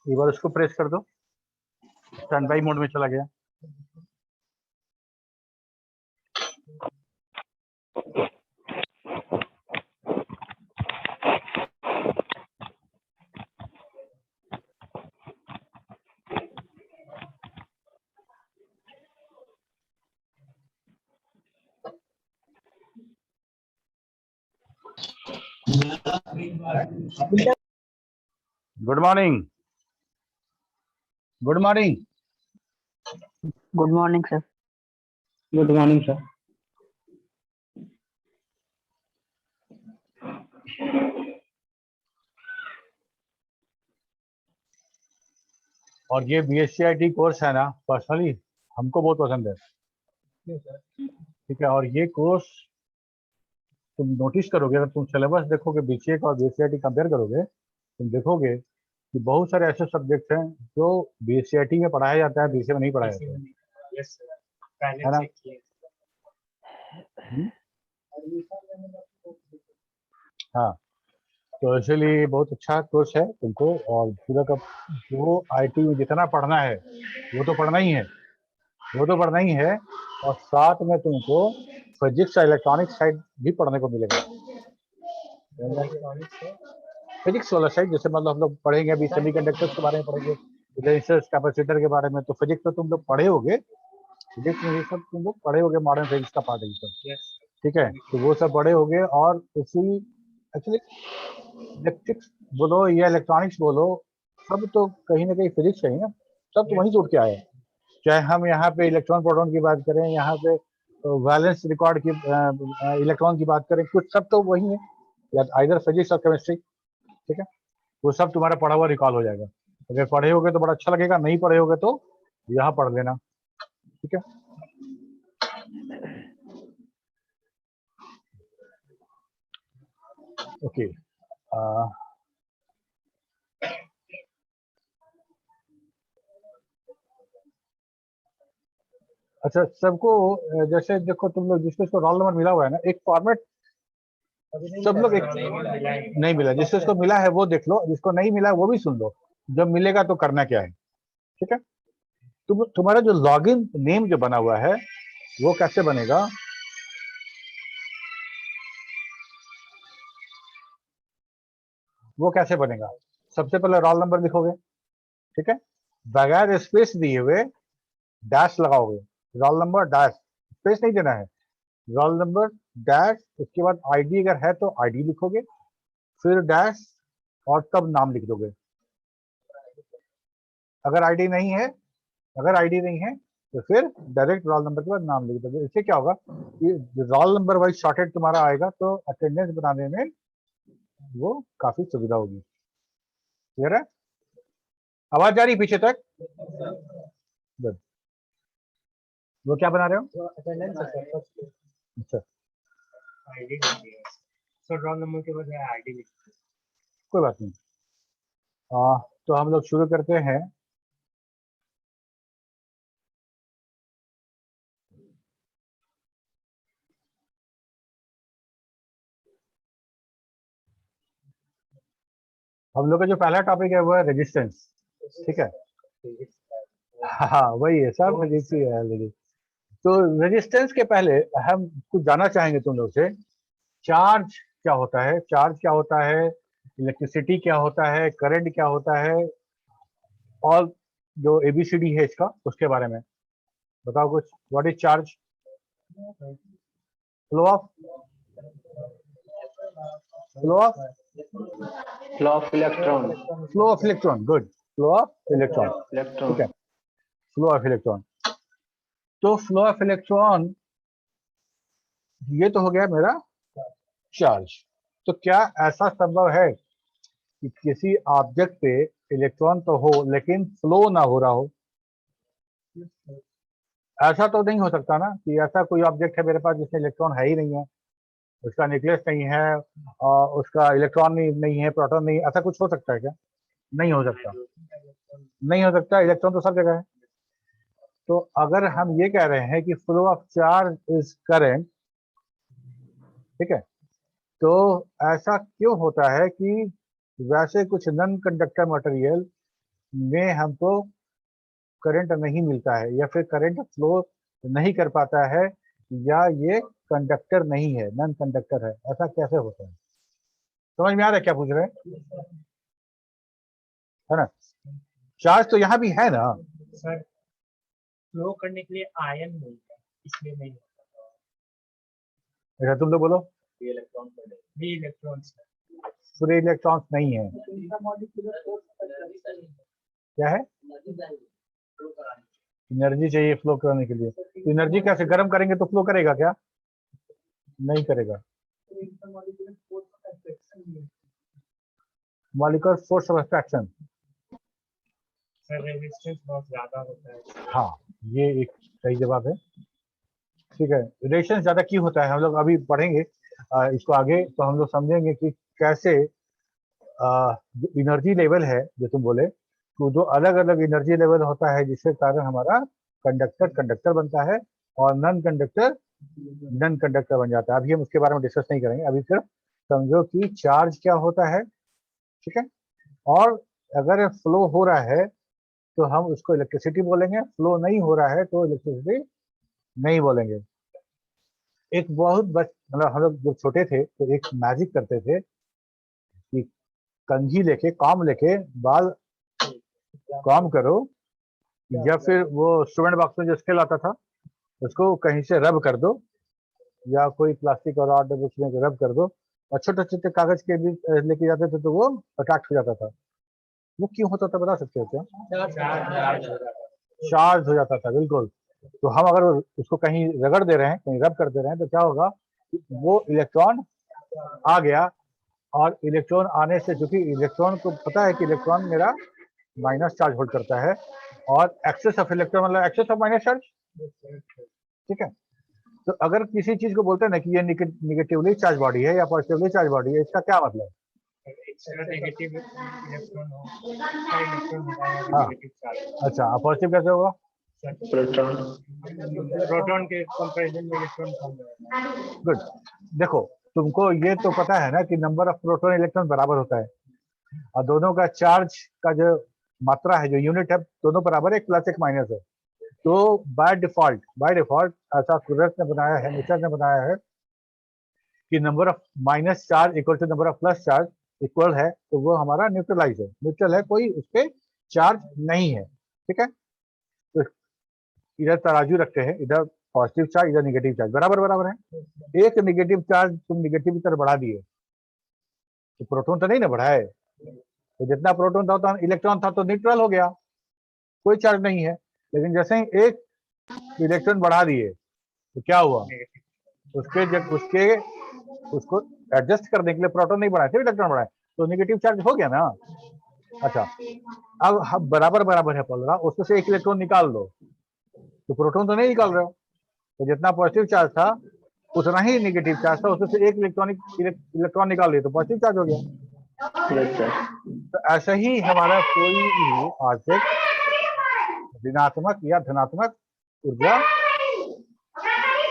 एक बार उसको प्रेस कर दो, स्टैंड बाई मोड में चला गया। Good morning. Good morning. Good morning sir. Good morning sir. और ये BSc IT कोर्स है ना, पर्सनली हमको बहुत पसंद है। ठीक है, और ये कोर्स तुम नोटिस करोगे, अगर तुम सिलेबस देखोगे BCA का और BSc IT कंपेयर करोगे, तुम देखोगे कि बहुत सारे ऐसे सब्जेक्ट हैं जो BSc IT में पढ़ाया जाता है, BCA में नहीं पढ़ाया जाता है ना? हाँ, तो इसलिए बहुत अच्छा कोर्स है तुमको। और पूरा का जो IT में जितना पढ़ना है वो तो पढ़ना ही है, वो तो पढ़ना ही है। और साथ में तुमको फिजिक्स और इलेक्ट्रॉनिक्स साइड भी पढ़ने को मिलेगा। फिजिक्स वाला साइड, जैसे मतलब हम लोग पढ़ेंगे अभी सेमीकंडक्टर्स के बारे में पढ़ेंगे, रेजिस्टर्स, कैपेसिटर के बारे में, तो फिजिक्स में तुम लोग पढ़े होगे, फिजिक्स में ये सब तुम लोग पढ़े होगे, मॉडर्न फिजिक्स का पार्ट है ये सब। ठीक है, तो वो सब पढ़े होगे। और उसी एक्चुअली इलेक्ट्रिक्स बोलो या इलेक्ट्रॉनिक्स बोलो, सब तो कहीं ना कहीं फिजिक्स है ही ना, सब तो वहीं जुड़ के आए। चाहे हम यहाँ पे इलेक्ट्रॉन प्रोटॉन की बात करें, यहाँ पे वैलेंस रिकॉर्ड की इलेक्ट्रॉन की बात करें, कुछ सब तो वही है, या आइदर फिजिक्स और केमिस्ट्री। ठीक है, वो सब तुम्हारा पढ़ा हुआ रिकॉल हो जाएगा। अगर पढ़े होगे तो बड़ा अच्छा लगेगा, नहीं पढ़े होगे तो यहाँ पढ़ लेना। ठीक है, ओके। अच्छा, सबको जैसे देखो, तुम लोग जिसको रोल नंबर मिला हुआ है ना, एक फॉर्मेट सब लोग एक नहीं मिला, जिसको मिला है वो देख लो, जिसको नहीं मिला वो भी सुन लो, जब मिलेगा तो करना क्या है। ठीक है, तुम्हारा जो लॉगिन नेम जो बना हुआ है वो कैसे बनेगा? वो कैसे बनेगा? सबसे पहले रोल नंबर लिखोगे, ठीक है, बगैर स्पेस दिए हुए डैश लगाओगे, रोल नंबर डैश, स्पेस नहीं देना है, रोल नंबर डैश, उसके बाद आईडी अगर है तो आईडी लिखोगे, फिर डैश, और तब नाम लिख दोगे। अगर आईडी नहीं है, अगर आईडी नहीं है तो फिर डायरेक्ट रोल नंबर के बाद नाम लिख दोगे। इससे क्या होगा कि रोल नंबर वाइज शॉर्टेड तुम्हारा आएगा, तो अटेंडेंस बनाने में वो काफी सुविधा होगी। क्लियर है? आवाज जा रही पीछे तक? गुड। वो क्या बना रहे हो? अटेंडेंस है सर। अच्छा, आईडी सर, रोल नंबर के बजाय आईडी लिखिए। कोई बात नहीं। तो हम लोग शुरू करते हैं। हम लोग का जो पहला टॉपिक है वो है रेजिस्टेंस। ठीक है, हाँ वही है, सब फिजिक्स ही है। लेकिन तो रेजिस्टेंस के पहले हम कुछ जानना चाहेंगे तुम लोग से। चार्ज क्या होता है, चार्ज क्या होता है, इलेक्ट्रिसिटी क्या होता है, करंट क्या होता है, और जो ABCD है इसका, उसके बारे में बताओ कुछ। What is charge? Flow of, flow of, flow of electron. Flow of electron, good, flow of electron. ठीक है, फ्लो ऑफ इलेक्ट्रॉन। तो फ्लो ऑफ इलेक्ट्रॉन, ये तो हो गया मेरा चार्ज। तो क्या ऐसा संभव है कि किसी ऑब्जेक्ट पे इलेक्ट्रॉन तो हो लेकिन फ्लो ना हो रहा हो? ऐसा तो नहीं हो सकता ना कि ऐसा कोई ऑब्जेक्ट है मेरे पास जिसमें इलेक्ट्रॉन है ही नहीं है, उसका न्यूक्लियस नहीं है और उसका इलेक्ट्रॉन नहीं है, प्रोटॉन नहीं, ऐसा कुछ हो सकता है क्या? नहीं हो सकता, नहीं हो सकता, इलेक्ट्रॉन तो सब जगह है। तो अगर हम ये कह रहे हैं कि flow of charge is current, ठीक है, तो ऐसा क्यों होता है कि वैसे कुछ नॉन कंडक्टर मटेरियल में हमको करंट नहीं मिलता है या फिर करंट फ्लो नहीं कर पाता है या ये कंडक्टर नहीं है, नॉन कंडक्टर है, ऐसा कैसे होता है? समझ में आ रहा है क्या पूछ रहे हैं? है ना? चार्ज तो यहाँ भी है ना। सर फ्लो करने के लिए आयन मिलता है, इसलिए नहीं होता। अच्छा तुम लोग बोलो। भी इलेक्ट्रॉन्स पूरे इलेक्ट्रॉन्स नहीं है। क्या है? एनर्जी चाहिए फ्लो करने के लिए। तो एनर्जी कैसे, गर्म करेंगे तो फ्लो करेगा क्या? नहीं करेगा। Molecular force of attraction. Sir resistance बहुत ज्यादा होता है। हाँ, ये एक सही जवाब है। ठीक है, रेडिएशन ज्यादा क्यों होता है हम लोग अभी पढ़ेंगे इसको आगे, तो हम लोग समझेंगे कि कैसे जो एनर्जी लेवल है जो तुम बोले, तो जो अलग अलग एनर्जी लेवल होता है जिसके कारण हमारा कंडक्टर कंडक्टर बनता है और नॉन कंडक्टर बन जाता है। अभी हम उसके बारे में डिस्कस नहीं करेंगे, अभी सिर्फ समझो कि चार्ज क्या होता है। ठीक है, और अगर फ्लो हो रहा है तो हम उसको इलेक्ट्रिसिटी बोलेंगे, फ्लो नहीं हो रहा है तो इलेक्ट्रिसिटी नहीं बोलेंगे। एक बहुत मतलब हम लोग जब छोटे थे तो एक मैजिक करते थे कि कंघी लेके काम लेके बाल काम करो, या फिर वो स्टूडेंट बॉक्स में जो स्केल आता था उसको कहीं से रब कर दो, या कोई प्लास्टिक और रॉड उसमें रब कर दो, और छोटे छोटे कागज के भी लेके जाते थे तो वो अटैच हो जाता था। वो क्यों होता था बता सकते हो क्या? चार्ज हो जाता था, बिल्कुल। तो हम अगर उसको कहीं रगड़ दे रहे हैं, कहीं रब कर दे रहे हैं, तो क्या होगा? वो इलेक्ट्रॉन आ गया, और इलेक्ट्रॉन आने से, क्योंकि इलेक्ट्रॉन को पता है कि इलेक्ट्रॉन मेरा माइनस चार्ज होल्ड करता है, और एक्सेस ऑफ इलेक्ट्रॉन मतलब एक्सेस ऑफ माइनस चार्ज। ठीक है, तो अगर किसी चीज को बोलते हैं ना कि ये निगेटिवली चार्ज बॉडी है या पॉजिटिवली चार्ज बॉडी है, इसका क्या मतलब? नेगेटिव इलेक्ट्रॉन हो, इलेक्ट्रॉन होगा या हाँ, नेगेटिव चार्ज। अच्छा, पॉजिटिव कैसे होगा? प्रोटॉन के कंपैरिजन में इलेक्ट्रॉन कम रहेगा। गुड। देखो, तुमको ये तो पता है ना कि नंबर ऑफ प्रोटॉन इलेक्ट्रॉन बराबर होता है, और दोनों का चार्ज का जो मात्रा है, जो यूनिट है, दोनों बराबर है, एक प्लस एक माइनस है। तो बाय डिफॉल्ट ऐसा कुदरत ने बनाया है, नेचर ने बनाया है कि number of minus charge equal to number of plus charge equal है, तो वो हमारा न्यूट्रलाइज है, न्यूट्रल है, कोई उस पर चार्ज नहीं है। ठीक है, तो इधर तराजू रखते हैं, इधर पॉजिटिव चार्ज, इधर निगेटिव चार्ज, बराबर बराबर है। एक निगेटिव चार्ज तुम निगेटिव की तरफ बढ़ा दिए तो प्रोटॉन तो नहीं ना बढ़ाए, तो जितना प्रोटॉन था उतना इलेक्ट्रॉन था, तो न्यूट्रल हो गया, कोई चार्ज नहीं है। लेकिन जैसे ही एक इलेक्ट्रॉन बढ़ा दिए तो क्या हुआ? उसके उसको एडजस्ट करने के लिए प्रोटॉन नहीं बढ़ाए थे, इलेक्ट्रॉन बढ़ाए, तो नेगेटिव चार्ज हो गया ना। अच्छा, अब हम बराबर बराबर है पल रहा, उसमें से एक इलेक्ट्रॉन निकाल दो तो प्रोटॉन तो नहीं निकाल रहे हो, तो जितना पॉजिटिव चार्ज था उतना ही नेगेटिव चार्ज था, उसमें से एक इलेक्ट्रॉन निकाल दिए तो पॉजिटिव चार्ज हो गया। तो ऐसा ही हमारा कोई भी ऑब्जेक्ट ऋणात्मक या धनात्मक ऊर्जा,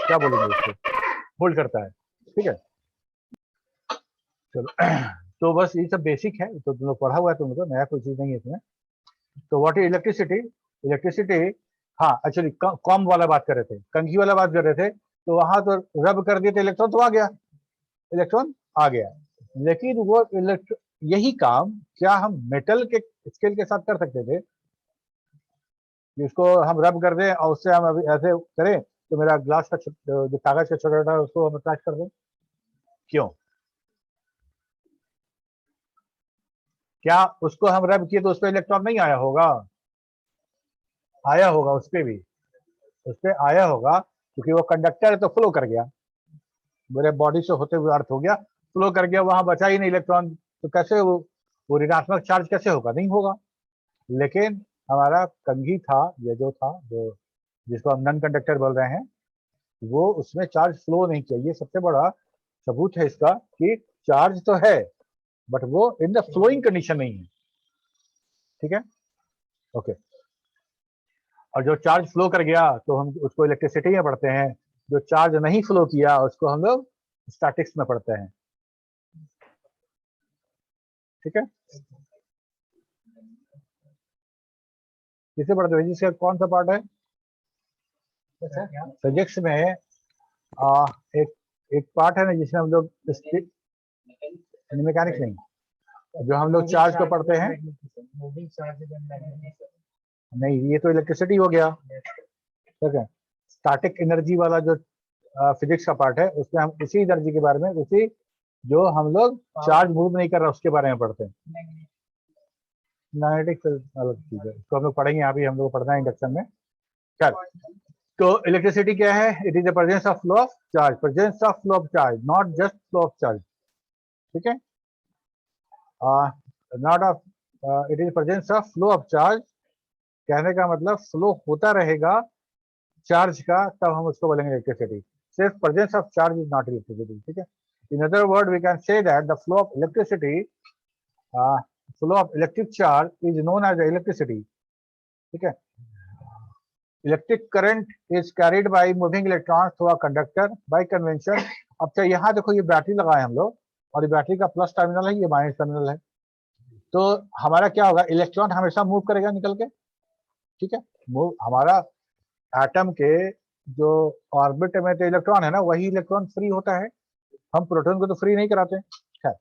क्या बोलेंगे उसको, होल्ड करता है। ठीक है, चलो तो बस ये सब बेसिक है, तो तुम लोग पढ़ा हुआ है, तुम लोग नया कोई चीज नहीं है इसमें। तो व्हाट इज इलेक्ट्रिसिटी? इलेक्ट्रिसिटी, हाँ एक्चुअली कॉम वाला बात कर रहे थे, कंघी वाला बात कर रहे थे, तो वहां तो रब कर दिए तो इलेक्ट्रॉन तो आ गया, इलेक्ट्रॉन आ गया। लेकिन वो यही काम क्या हम मेटल के स्केल के साथ कर सकते थे? जिसको हम रब कर दें और उससे हम अभी ऐसे करें तो मेरा ग्लास का जो कागज का छोटा छोटा उसको हम अटैच कर दें, क्यों? क्या उसको हम रब किए तो उस पर इलेक्ट्रॉन नहीं आया होगा? आया होगा, उस पर भी, उस पर आया होगा, क्योंकि वो कंडक्टर है तो फ्लो कर गया, मेरे बॉडी से होते हुए अर्थ हो गया, फ्लो कर गया, वहां बचा ही नहीं इलेक्ट्रॉन, तो कैसे वो ऋणात्मक चार्ज कैसे होगा? नहीं होगा। लेकिन हमारा कंघी था, ये जो था, जो जिसको हम नॉन कंडक्टर बोल रहे हैं, वो उसमें चार्ज फ्लो नहीं किया। ये सबसे बड़ा सबूत है इसका कि चार्ज तो है बट वो इन द फ्लोइंग कंडीशन नहीं है। ठीक है, ओके। और जो चार्ज फ्लो कर गया तो हम उसको इलेक्ट्रिसिटी में पढ़ते हैं, जो चार्ज नहीं फ्लो किया उसको हम लोग स्टैटिक्स में पढ़ते हैं। ठीक है, किसे पढ़ते हो? फिजिक्स का कौन सा पार्ट है? फिजिक्स में एक एक पार्ट है ना जिसमें हम लोग मैकेनिक्स नहीं, जो हम लोग चार्ज को पढ़ते हैं। नहीं, ये तो इलेक्ट्रिसिटी हो गया, ठीक है। स्टैटिक एनर्जी वाला जो फिजिक्स का पार्ट है उसमें हम उसी एनर्जी के बारे में, उसी जो हम लोग चार्ज मूव नहीं कर रहा उसके बारे में पढ़ते हैं। मैग्नेटिक अलग चीज है, इसको हम लोग पढ़ेंगे, यहाँ भी हम लोग पढ़ना है इंडक्शन में। चल, तो इलेक्ट्रिसिटी क्या है? It is the presence of flow of charge, presence of flow of charge, not just flow of charge, ठीक है। Not of, it is presence of flow of charge, कहने का मतलब फ्लो होता रहेगा चार्ज का, तब हम उसको बोलेंगे इलेक्ट्रिसिटी। सिर्फ presence of charge is not electricity, ठीक है। In other word we can say that the flow of electricity, flow of electric charge is known as electricity, ठीक है। Electric current is carried by moving electrons through a conductor by convention. अब तो यहाँ देखो ये battery लगाए हम लोग, और ये बैटरी का प्लस टर्मिनल है, ये माइनस टर्मिनल है। तो हमारा क्या होगा? इलेक्ट्रॉन हमेशा मूव करेगा निकल के, ठीक है। मूव, हमारा एटम के जो ऑर्बिट में तो इलेक्ट्रॉन है ना, वही इलेक्ट्रॉन फ्री होता है, हम प्रोटॉन को तो फ्री नहीं कराते। खैर,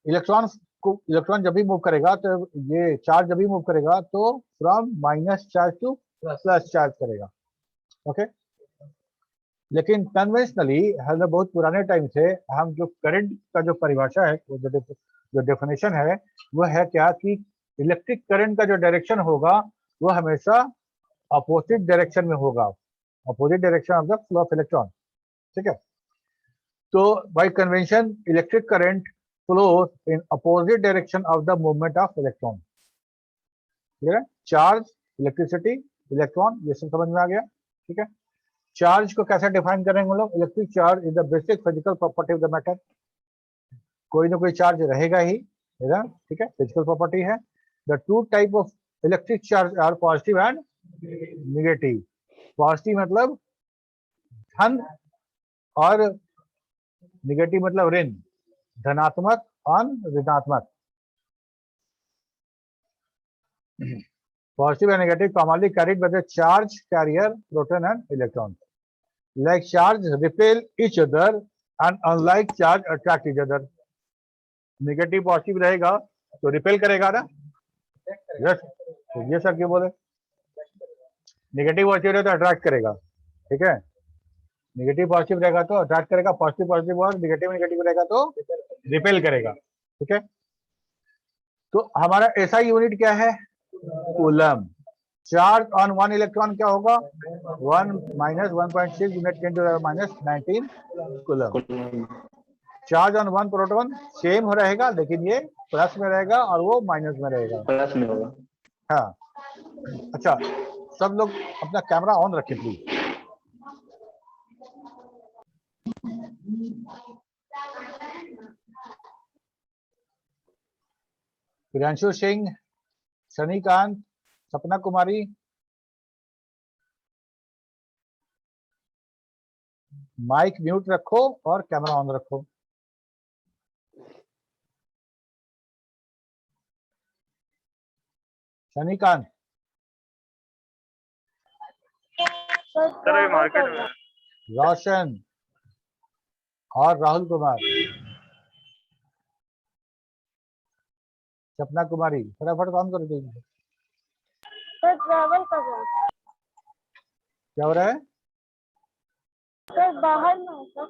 इलेक्ट्रॉन जब भी मूव करेगा, तो ये चार्ज जब भी मूव करेगा तो from minus charge two plus charge करेगा, ओके। लेकिन कन्वेंशनली हम बहुत पुराने टाइम से हम जो करंट का जो परिभाषा है, जो डेफिनेशन है, वो है क्या कि इलेक्ट्रिक करंट का जो डायरेक्शन होगा वो हमेशा अपोजिट डायरेक्शन में होगा, opposite direction of the flow of electron, ठीक है। तो bye convention electric current flows in opposite direction of the movement of electron, ठीक है। चार्ज, इलेक्ट्रिसिटी, इलेक्ट्रॉन, ये सब समझ में आ गया, ठीक है। चार्ज को कैसे डिफाइन करेंगे हम लोग? Electric charge is the basic physical property of the matter, कोई ना कोई चार्ज रहेगा ही, है ना, ठीक है, फिजिकल प्रॉपर्टी है। The two type of electric charge are positive and negative. Positive मतलब धन, और नेगेटिव मतलब ऋण, धनात्मक और ऋणात्मक। Positive and negative commonly carried by the charge carrier, proton and electron. Like charge repel each other and unlike charge attract each other. Negative positive रहेगा तो रिपेल करेगा ना, यस, तो ये सर क्यों बोले? नेगेटिव पॉजिटिव रहेगा तो अट्रैक्ट करेगा, ठीक है। नेगेटिव पॉजिटिव रहेगा तो अट्रैक्ट करेगा, पॉजिटिव पॉजिटिव, और नेगेटिव नेगेटिव रहेगा तो रिपेल करेगा, ठीक है। तो हमारा ऐसा यूनिट क्या है? Coulomb. Charge on one electron क्या होगा? 1 minus 1.6 unit 10⁻⁻19 coulomb. Charge on one proton same हो रहेगा, लेकिन ये प्लस में रहेगा और वो माइनस में रहेगा, प्लस में होगा। हाँ। अच्छा, सब लोग अपना कैमरा ऑन रखें please. Priyanshu Singh, शनिकांत, Sapna Kumari, mic mute रखो और कैमरा ऑन रखो। शनिकांत, मार्केट में रोशन और राहुल कुमार, सपना कुमारी, फटाफट काम कर दीजिए। सर ट्रैवल कर रहा हूँ। क्या हो रहा है? सर बाहर में हूँ सर।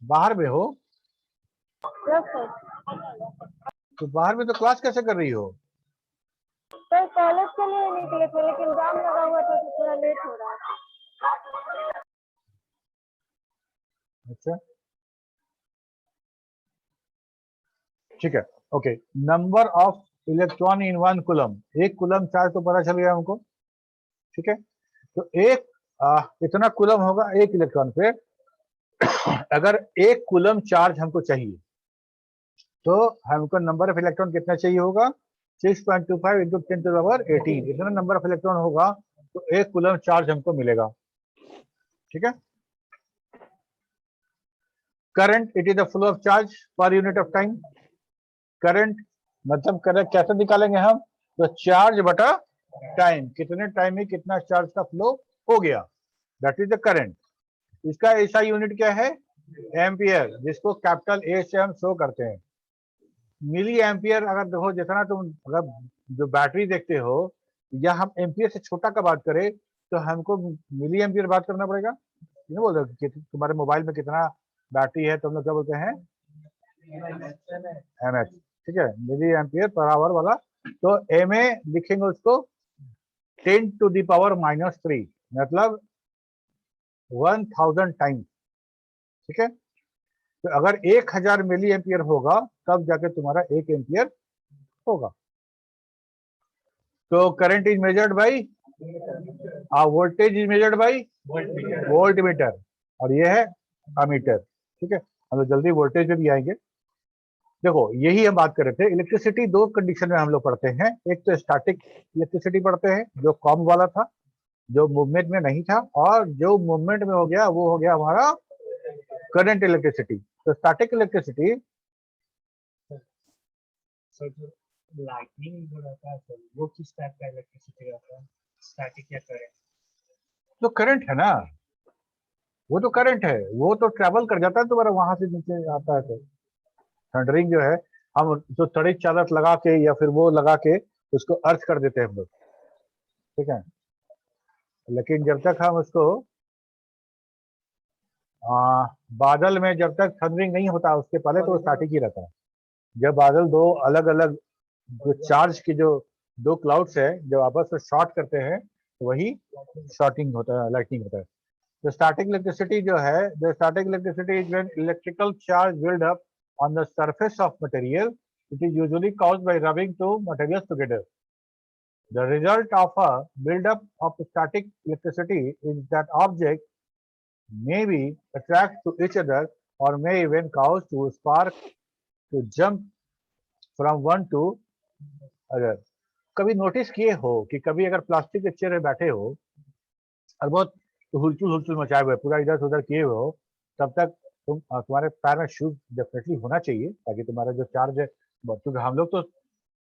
बाहर में हो? Yes sir. तो बाहर में तो क्लास कैसे कर रही हो? सर कॉलेज के लिए निकले थे लेकिन जाम लगा हुआ था तो थोड़ा लेट हो रहा है। अच्छा, ठीक है, okay. Number of electron in one coulomb, एक कूलम चार्ज तो पता चल गया हमको, ठीक है। तो एक इतना कूलम होगा एक इलेक्ट्रॉन पे। अगर एक कूलम चार्ज हमको चाहिए तो हमको नंबर ऑफ इलेक्ट्रॉन कितना चाहिए होगा? 6.25 इंटू 10⁻18, इतना नंबर ऑफ इलेक्ट्रॉन होगा तो एक कूलम चार्ज हमको मिलेगा, ठीक है। Current, it is the flow of charge per unit of time. Current मतलब करंट कैसे निकालेंगे हम? तो चार्ज बटा टाइम, कितने टाइम में कितना चार्ज का फ्लो हो गया, दैट इज द करंट। इसका ऐसा यूनिट क्या है, एम्पियर, जिसको कैपिटल ए से हम शो करते हैं। मिली एम्पियर अगर देखो, जितना तुम अगर जो बैटरी देखते हो, या हम एम्पियर से छोटा का बात करें तो हमको मिली एम्पियर बात करना पड़ेगा। नहीं बोल रहे कि तुम्हारे मोबाइल में कितना बैटरी है, तुम लोग क्या बोलते हैं, एमएच, ठीक है, मिली एम्पियर पर आवर वाला। तो एम ए लिखेंगे उसको 10 टू द पावर -3, मतलब 1000 टाइम्स, ठीक है। तो अगर 1000 मिली एम्पियर होगा तब जाके तुम्हारा 1 एम्पियर होगा। तो current is measured by, voltage is measured by volt meter, और ये है अमीटर, ठीक है। हम लोग जल्दी वोल्टेज पे भी आएंगे। देखो यही हम बात कर रहे थे, इलेक्ट्रिसिटी दो कंडीशन में हम लोग पढ़ते हैं। एक तो स्टैटिक इलेक्ट्रिसिटी पढ़ते हैं जो कॉम वाला था, जो मूवमेंट में नहीं था, और जो मूवमेंट में हो गया वो हो गया हमारा करंट इलेक्ट्रिसिटी। तो स्टैटिक इलेक्ट्रिसिटी, सर जो लाइटनिंग जो रहता है सर, वो किस टाइप का इलेक्ट्रिसिटी रहता है, स्टैटिक या करंट? जो करंट है ना, वो तो करंट है, वो तो ट्रेवल कर जाता है तुम्हारा, वहां से नीचे आता है। तो थंडरिंग जो है, हम जो तड़ी चादर लगा के या फिर वो लगा के उसको अर्थ कर देते हैं हम लोग, ठीक है। लेकिन जब तक हम उसको बादल में जब तक थंडरिंग नहीं होता उसके पहले तो वो स्टैटिक ही रहता है। जब बादल दो अलग अलग जो चार्ज की जो दो क्लाउड्स है जो आपस में शॉर्ट करते हैं, वही शॉर्टिंग होता है, लाइटनिंग होता है। The static electricity जो है, the static electricity is when electrical charge build up on the surface of material. It is usually caused by rubbing two materials together. The result of a build up of static electricity is that object may be attracted to each other or may even cause to spark to jump from one to other. कभी notice किए हो कि कभी अगर plastic के chair में बैठे हो और बहुत हुलचुल हुलचुल मचाए हुए पूरा इधर से उधर किए हुए हो, तब तक तुम्हारे पैर में शूज डेफिनेटली होना चाहिए ताकि तुम्हारा जो चार्ज है, क्योंकि हम लोग तो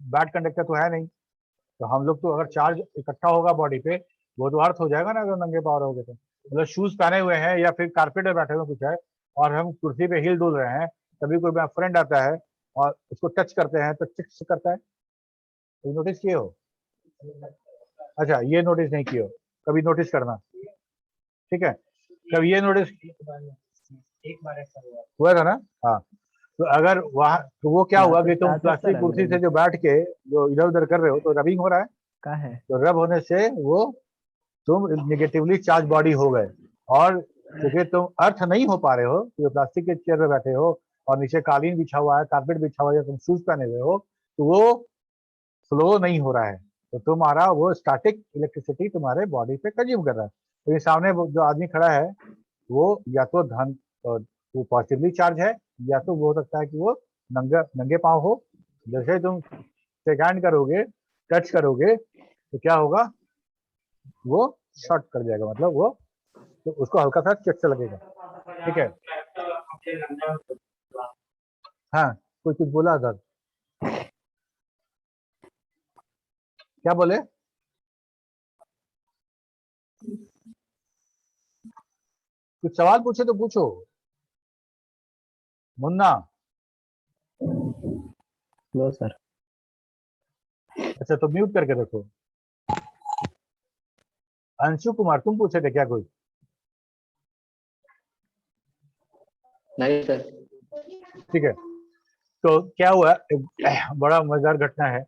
बैड कंडक्टर तो है नहीं, तो हम लोग तो अगर चार्ज इकट्ठा होगा बॉडी पे वो तो अर्थ हो जाएगा ना अगर नंगे पाँव रहोगे तो। मतलब शूज पहने हुए हैं या फिर कारपेट में बैठे हुए कुछ है और हम कुर्सी पे हिल डुल रहे हैं, तभी कोई मेरा फ्रेंड आता है और उसको टच करते हैं तो चिक्स करता है। तो नोटिस किए हो? अच्छा, ये नोटिस नहीं किए हो, कभी नोटिस करना, ठीक है। कभी ये नोटिस एक बार ऐसा हुआ। हुआ था ना? हाँ, तो अगर वहाँ तो वो क्या हुआ कि तुम प्लास्टिक कुर्सी से जो बैठ के जो इधर उधर कर रहे हो तो रबिंग हो रहा है, का है तो रब होने से वो तुम निगेटिवली चार्ज बॉडी हो गए, और क्योंकि तुम अर्थ नहीं हो पा रहे हो, तो प्लास्टिक के चेयर पे बैठे हो और नीचे कालीन बिछा हुआ है, कारपेट बिछा हुआ है, तुम शूज पहने हुए हो, तो वो फ्लो नहीं हो रहा है, तो तुम्हारा वो स्टैटिक इलेक्ट्रिसिटी तुम्हारे बॉडी पे कंज्यूम कर रहा है। तो ये सामने जो आदमी खड़ा है वो या तो धन वो पॉजिटिवली चार्ज है, या तो वो हो सकता है कि वो नंगे पाँव हो। जैसे तुम सेकंड करोगे, टच करोगे, तो क्या होगा, वो शॉर्ट कर जाएगा, मतलब वो तो उसको हल्का सा चट से लगेगा, ठीक है। हाँ, कोई कुछ बोला सर, क्या बोले? कुछ सवाल पूछे तो पूछो मुन्ना। लो सर। अच्छा, तो म्यूट करके रखो। अंशु कुमार, तुम पूछे थे क्या कोई? नहीं सर। ठीक है, तो क्या हुआ, एक बड़ा मजेदार घटना है।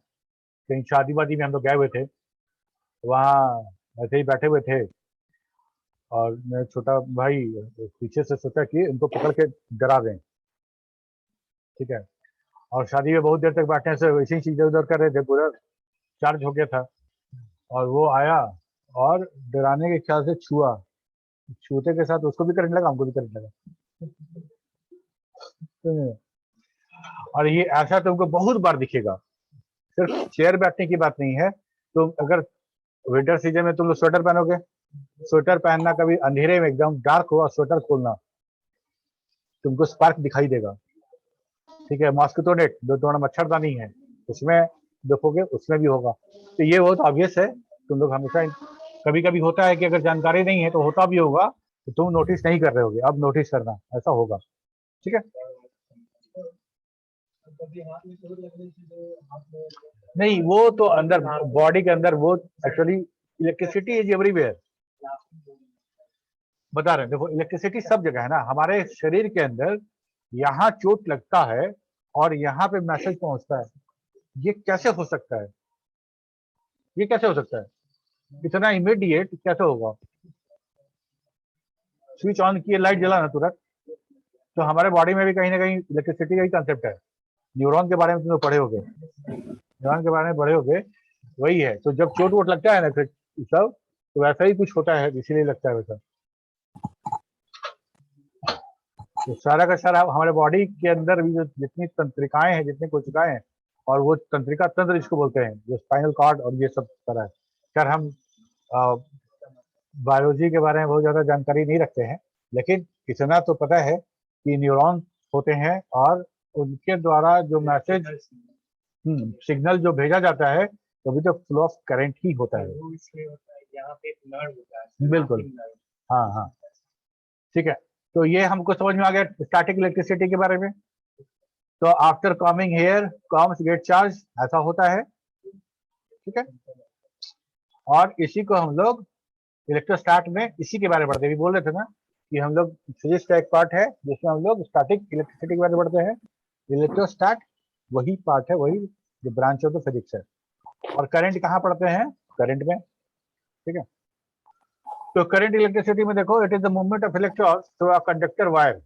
कहीं शादी वादी में हम लोग गए हुए थे, वहाँ ऐसे ही बैठे हुए थे और मेरा छोटा भाई पीछे से सोचा कि उनको पकड़ के डरा दें, ठीक है। और शादी में बहुत देर तक बैठने से वैसी चीजें उधर कर रहे थे, पूरा चार्ज हो गया था, और वो आया और डराने के ख्याल से छुआ, छूते के साथ उसको भी करंट लगा, हमको भी करंट लगा। और ये ऐसा तुमको बहुत बार दिखेगा, सिर्फ चेयर बैठने की बात नहीं है। तो अगर विंटर सीजन में तुम लोग स्वेटर पहनोगे, स्वेटर पहनना, कभी अंधेरे में एकदम डार्क हुआ स्वेटर खोलना, तुमको स्पार्क दिखाई देगा, ठीक है। मॉस्किटो नेट जो तुम्हारा मच्छरदानी है उसमें देखोगे, उसमें भी होगा। तो ये बहुत ऑब्वियस है तुम लोग हमेशा कभी कभी होता है कि अगर जानकारी नहीं है तो होता भी होगा तो तुम नोटिस नहीं कर रहे होगे, अब नोटिस करना, ऐसा होगा। ठीक है, कभी हाथ में चोट लगने से जो हाथ में नहीं वो तो अंदर बॉडी के अंदर, वो एक्चुअली इलेक्ट्रिसिटी इज एवरीवेयर, बता रहे हैं। देखो इलेक्ट्रिसिटी सब जगह है ना, हमारे शरीर के अंदर यहाँ चोट लगता है और यहाँ पे मैसेज पहुंचता है, ये कैसे हो सकता है? ये कैसे हो सकता है? इतना इमीडिएट कैसे होगा? स्विच ऑन किए, लाइट जला ना तुरंत। तो हमारे बॉडी में भी कहीं ना कहीं इलेक्ट्रिसिटी का ही कंसेप्ट है। न्यूरॉन के बारे में तुम लोग पढ़े होगे, न्यूरॉन के बारे में पढ़े होगे, वही है। तो जब चोट वोट लगता है ना सब, तो वैसा ही कुछ होता है, इसीलिए लगता है वैसा। तो सारा का सारा हमारे बॉडी के अंदर भी जो जितनी तंत्रिकाएं हैं, जितनी कोशिकाएं हैं, और वो तंत्रिका तंत्र जिसको बोलते हैं, जो स्पाइनल कॉर्ड और ये सब सारा है। खैर हम बायोलॉजी के बारे में बहुत ज्यादा जानकारी नहीं रखते हैं, लेकिन इतना तो पता है कि न्यूरॉन होते हैं और उनके द्वारा जो मैसेज सिग्नल जो भेजा जाता है, तभी तो फ्लो ऑफ करंट ही होता है। यहाँ पे नर्व होता है, बिल्कुल, हाँ हाँ, ठीक है। तो ये हमको समझ में आ गया स्टैटिक इलेक्ट्रिसिटी के बारे में। तो after coming here comes gate charge, ऐसा होता है, ठीक है। और इसी को हम लोग इलेक्ट्रोस्टैट में इसी के बारे में पढ़ते हैं। बोल रहे थे ना कि हम लोग फिजिक्स का एक पार्ट है जिसमें हम लोग स्टैटिक इलेक्ट्रिसिटी के बारे में पढ़ते हैं। इलेक्ट्रोस्टैट वही पार्ट है, वही जो ब्रांच ऑफ द फिजिक्स है। और करंट कहाँ पढ़ते हैं? करंट में, ठीक है। तो करंट इलेक्ट्रिसिटी में देखो, it is the movement of electrons through a conductor wire.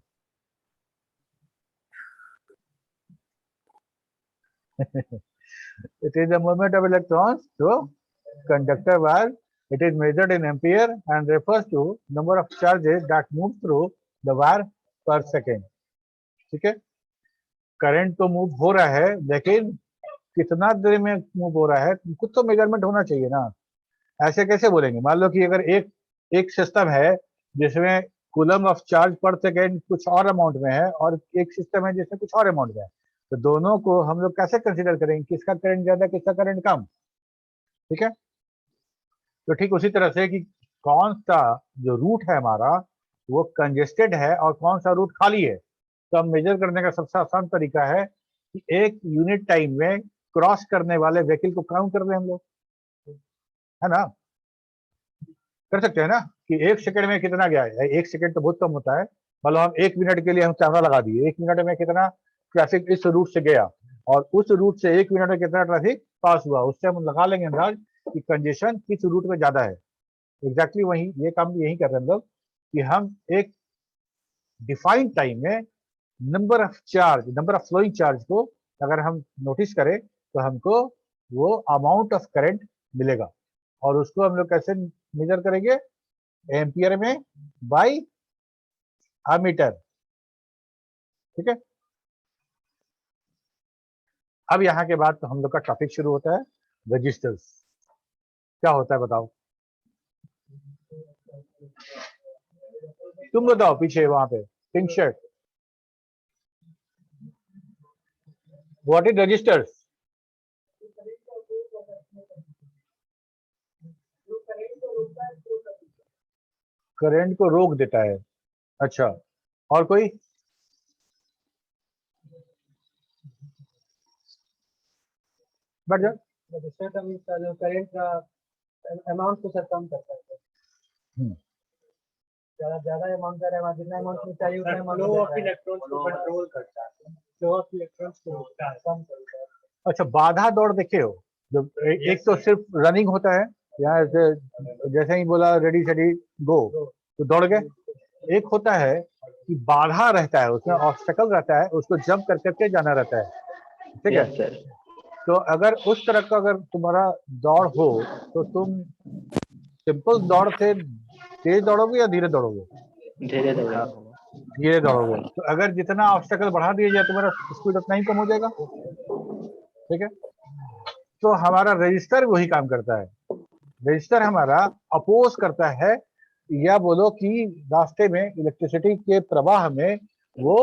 It is the movement of electrons through conductor wire. It is measured in ampere and refers to number of charges that move through the wire per second. ठीक है, current तो move हो रहा है, लेकिन कितना देर में move हो रहा है कुछ तो मेजरमेंट होना चाहिए ना। ऐसे कैसे बोलेंगे? मान लो कि अगर एक सिस्टम है जिसमें कूलम ऑफ चार्ज पर सेकेंड कुछ और अमाउंट में है, और एक सिस्टम है जिसमें कुछ और अमाउंट में है, तो दोनों को हम लोग कैसे कंसीडर करेंगे, किसका करंट ज्यादा किसका करंट कम? ठीक है, तो ठीक उसी तरह से कि कौन सा जो रूट है हमारा वो कंजेस्टेड है और कौन सा रूट खाली है, तो हम मेजर करने का सबसे आसान तरीका है कि एक यूनिट टाइम में क्रॉस करने वाले व्हीकल को काउंट कर रहे हैं हम लोग, है ना। कर सकते हैं ना कि एक सेकंड में कितना गया है। एक सेकंड तो बहुत कम होता है, मतलब हम एक मिनट के लिए हम कैमरा लगा दिए, एक मिनट में कितना ट्रैफिक इस रूट से गया और उस रूट से एक मिनट में कितना ट्रैफिक पास हुआ, उससे हम लगा लेंगे अंदाज कि कंजेशन किस रूट में ज्यादा है। एग्जैक्टली वही ये काम यही कर रहे हैं हम लोग कि हम एक डिफाइंड टाइम में नंबर ऑफ फ्लोइंग चार्ज को अगर हम नोटिस करें तो हमको वो अमाउंट ऑफ करंट मिलेगा। और उसको हम लोग कैसे मेजर करेंगे? एम्पियर में बाय अमीटर, ठीक है। अब यहाँ के बाद तो हम लोग का टॉपिक शुरू होता है रजिस्टर्स। क्या होता है बताओ? तुम बताओ, पीछे वहां पे pink shirt, what is resistors? Current को रोक देता है, अच्छा। और कोई? बढ़ जा। रजिस्टर का मीन्स जो करंट का अमाउंट को सर कम करता है। ज्यादा अमाउंट कर रहा है, जितना अमाउंट में चाहिए उतना अमाउंट फ्लो ऑफ इलेक्ट्रॉन्स को कंट्रोल करता है, फ्लो ऑफ इलेक्ट्रॉन्स को रोकता है, कम करता है। अच्छा, बाधा दौड़ देखे हो? जो एक तो सिर्फ रनिंग होता है, यहाँ जैसे ही बोला रेडी सेडी गो तो दौड़ गए। एक होता है कि बाधा रहता है, उसमें ऑब्स्टेकल रहता है, उसको जंप कर करके जाना रहता है, ठीक है। Yes sir. तो अगर उस तरह का अगर तुम्हारा दौड़ हो तो तुम सिंपल दौड़ से तेज दौड़ोगे या धीरे दौड़ोगे? धीरे दौड़ा। धीरे दौड़ोगे। तो अगर जितना ऑब्स्टेकल बढ़ा दिया जाए तुम्हारा स्पीड उतना ही कम हो जाएगा, ठीक है। तो हमारा रजिस्टर वही काम करता है। रजिस्टर हमारा अपोज करता है, या बोलो कि रास्ते में इलेक्ट्रिसिटी के प्रवाह में वो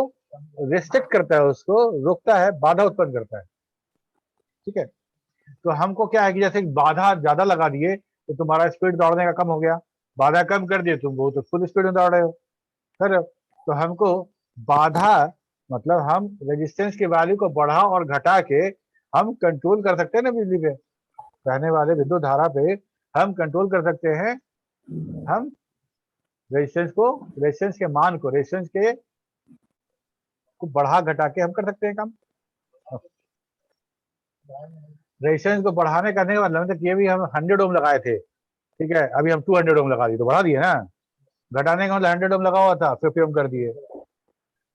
रिस्ट्रिक्ट करता है, उसको रोकता है, बाधा उत्पन्न करता है, ठीक है। तो हमको क्या है कि जैसे बाधा ज्यादा लगा दिए तो तुम्हारा स्पीड दौड़ने का कम हो गया, बाधा कम कर दिए तुम बहुत फुल स्पीड में दौड़ रहे हो। फिर तो हमको बाधा मतलब हम रेजिस्टेंस की वैल्यू को बढ़ा और घटा के हम कंट्रोल कर सकते हैं ना, बिजली पे बहने वाले विद्युत धारा पे हम कंट्रोल कर सकते हैं। हम रेजिस्टेंस के मान को बढ़ा घटा के हम कर सकते हैं काम। रेजिस्टेंस को बढ़ाने करने का मतलब ये भी हम 100 ओम लगाए थे, ठीक है, अभी हम 200 ओम लगा दिए तो बढ़ा दिए ना। घटाने का मतलब 100 ओम लगा हुआ था 50 ओम कर दिए।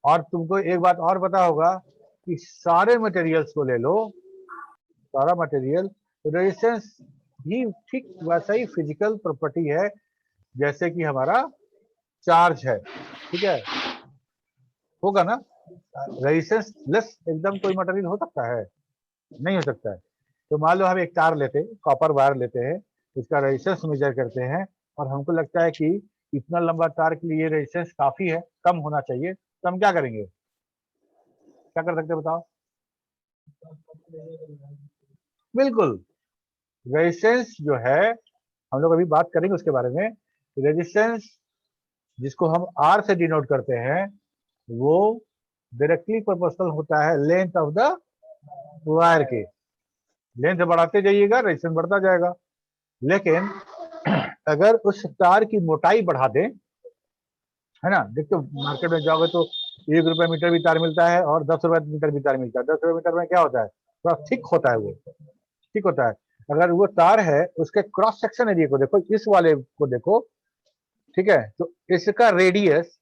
और तुमको एक बात और पता होगा कि सारे मटेरियल्स को ले लो, सारा मटेरियल, तो रेजिस्टेंस भी ठीक वैसा ही फिजिकल प्रॉपर्टी है जैसे कि हमारा चार्ज है, ठीक है, होगा ना। रेजिस्टेंस लेस एकदम कोई मटेरियल हो सकता है? नहीं हो सकता है। तो मान लो हम एक तार लेते हैं, कॉपर वायर लेते हैं, उसका रेजिस्टेंस मेजर करते हैं और हमको लगता है कि इतना लंबा तार के लिए रेजिस्टेंस काफी है, कम होना चाहिए, तो हम क्या करेंगे, क्या कर सकते हैं बताओ? बिल्कुल, रेजिस्टेंस जो है हम लोग अभी बात करेंगे उसके बारे में। रेजिस्टेंस जिसको हम आर से डिनोट करते हैं वो डायरेक्टली प्रोपोर्शनल होता है लेंथ ऑफ द वायर के। लेंथ बढ़ाते जाइएगा रेजिस्टेंस बढ़ता जाएगा। लेकिन अगर उस तार की मोटाई बढ़ा दें, है ना, देखो मार्केट में जाओगे तो 1 रुपए मीटर भी तार मिलता है और 10 रुपए मीटर भी तार मिलता है। 10 रुपए मीटर में क्या होता है, थोड़ा थिक होता है, वो ठीक होता है। अगर वो तार है उसके क्रॉस सेक्शन एरिया को देखो, इस वाले को देखो, ठीक है, तो इसका रेडियस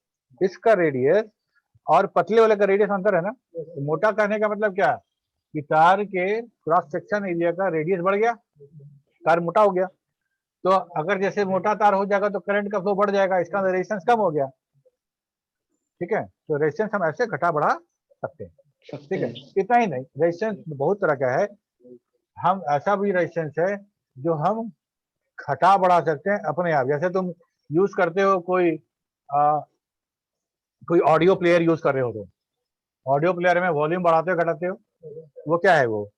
और पतले वाले का रेडियस अंतर है ना। तो मोटा कहने का मतलब क्या, कि तार के क्रॉस सेक्शन एरिया का रेडियस बढ़ गया, तार मोटा हो गया। तो अगर जैसे मोटा तार हो जाएगा तो करंट का फ्लो बढ़ जाएगा, इसका रेजिस्टेंस कम हो गया, ठीक है। तो रेजिस्टेंस हम ऐसे घटा बढ़ा सकते हैं, ठीक है। इतना ही नहीं, रेजिस्टेंस बहुत तरह का है। हम ऐसा भी रेजिस्टेंस है जो हम घटा बढ़ा सकते हैं अपने आप। जैसे तुम यूज करते हो कोई ऑडियो प्लेयर यूज कर रहे हो, तो ऑडियो प्लेयर में वॉल्यूम बढ़ाते हो घटाते हो, वो क्या है, वो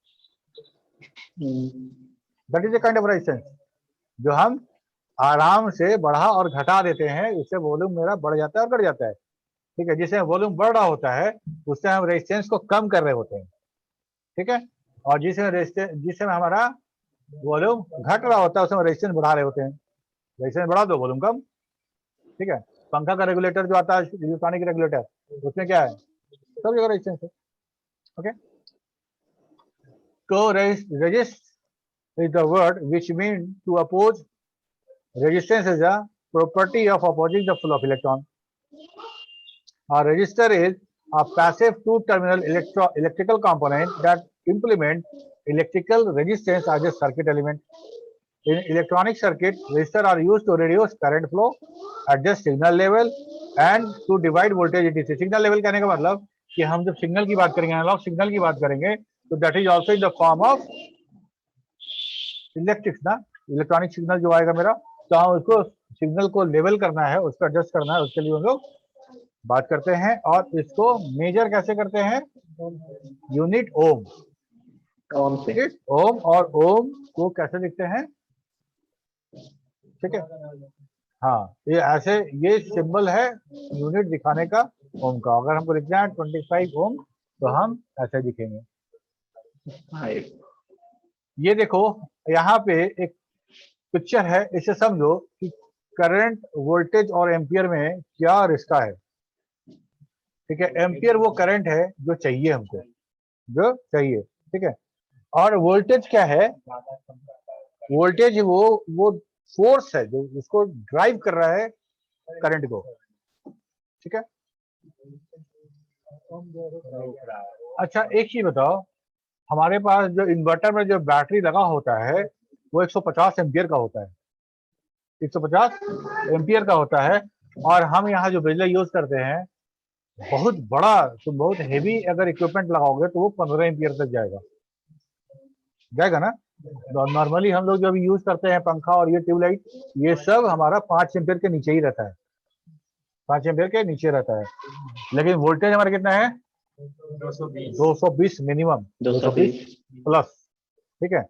that is a kind of resistance जो हम आराम से बढ़ा और घटा देते हैं, उससे वॉल्यूम मेरा बढ़ जाता है और घट जाता है, ठीक है। जिससे वॉल्यूम बढ़ रहा होता है उससे हम रेजिस्टेंस को कम कर रहे होते हैं, ठीक है। और जिससे हमारा वॉल्यूम घट रहा होता है उसमें रेजिस्टेंस बढ़ा रहे होते हैं। रेजिस्टेंस बढ़ा दो वॉल्यूम कम, ठीक है। पंखा का रेगुलेटर जो आता है इलेक्ट्रॉनिक रेगुलेटर, उसमें क्या है, सब जगह रेजिस्टेंस है, ओके। तो resist is the word which means to oppose. Resistance is a property of opposing the flow of electron. A resistor is a passive two-terminal electrical component that implement electrical resistance as a circuit element. In electronic circuit, resistors are used to reduce current flow, adjust signal level, and to divide voltage etc. Signal level कहने का मतलब कि हम जब signal की बात करेंगे, analogue signal की बात करेंगे, तो that is also in the form of electrics ना, इलेक्ट्रॉनिक सिग्नल जो आएगा मेरा, तो हम उसको सिग्नल को लेवल करना है, उसको एडजस्ट करना है, उसके लिए हम लोग बात करते हैं। और इसको मेजर कैसे करते हैं, यूनिट ओम, ओम, और ओम को कैसे लिखते हैं, ठीक है। हाँ, ये ऐसे, ये सिंबल है यूनिट दिखाने का ओम का। अगर हमको लिखना है 25 ओम तो हम ऐसे लिखेंगे। ये देखो यहाँ पे एक पिक्चर है, इसे समझो कि करंट, वोल्टेज और एम्पियर में क्या रिश्ता है, ठीक है। एम्पियर वो करंट है जो चाहिए हमको, जो चाहिए, ठीक है। और वोल्टेज क्या है, वोल्टेज वो फोर्स है जो उसको ड्राइव कर रहा है करंट को, ठीक है। अच्छा एक चीज बताओ, हमारे पास जो इन्वर्टर में जो बैटरी लगा होता है वो 150 एम्पियर का होता है, 150 एम्पियर का होता है। और हम यहाँ जो बिजली यूज करते हैं बहुत बड़ा, तो बहुत हेवी अगर इक्विपमेंट लगाओगे तो वो 15 एम्पियर तक जाएगा ना। नॉर्मली हम लोग जो अभी यूज करते हैं पंखा और ये ट्यूबलाइट, ये सब हमारा 5 एम्पियर के नीचे ही रहता है, 5 एम्पियर के नीचे रहता है। लेकिन वोल्टेज हमारा कितना है, 220 मिनिमम, 220 प्लस, ठीक है।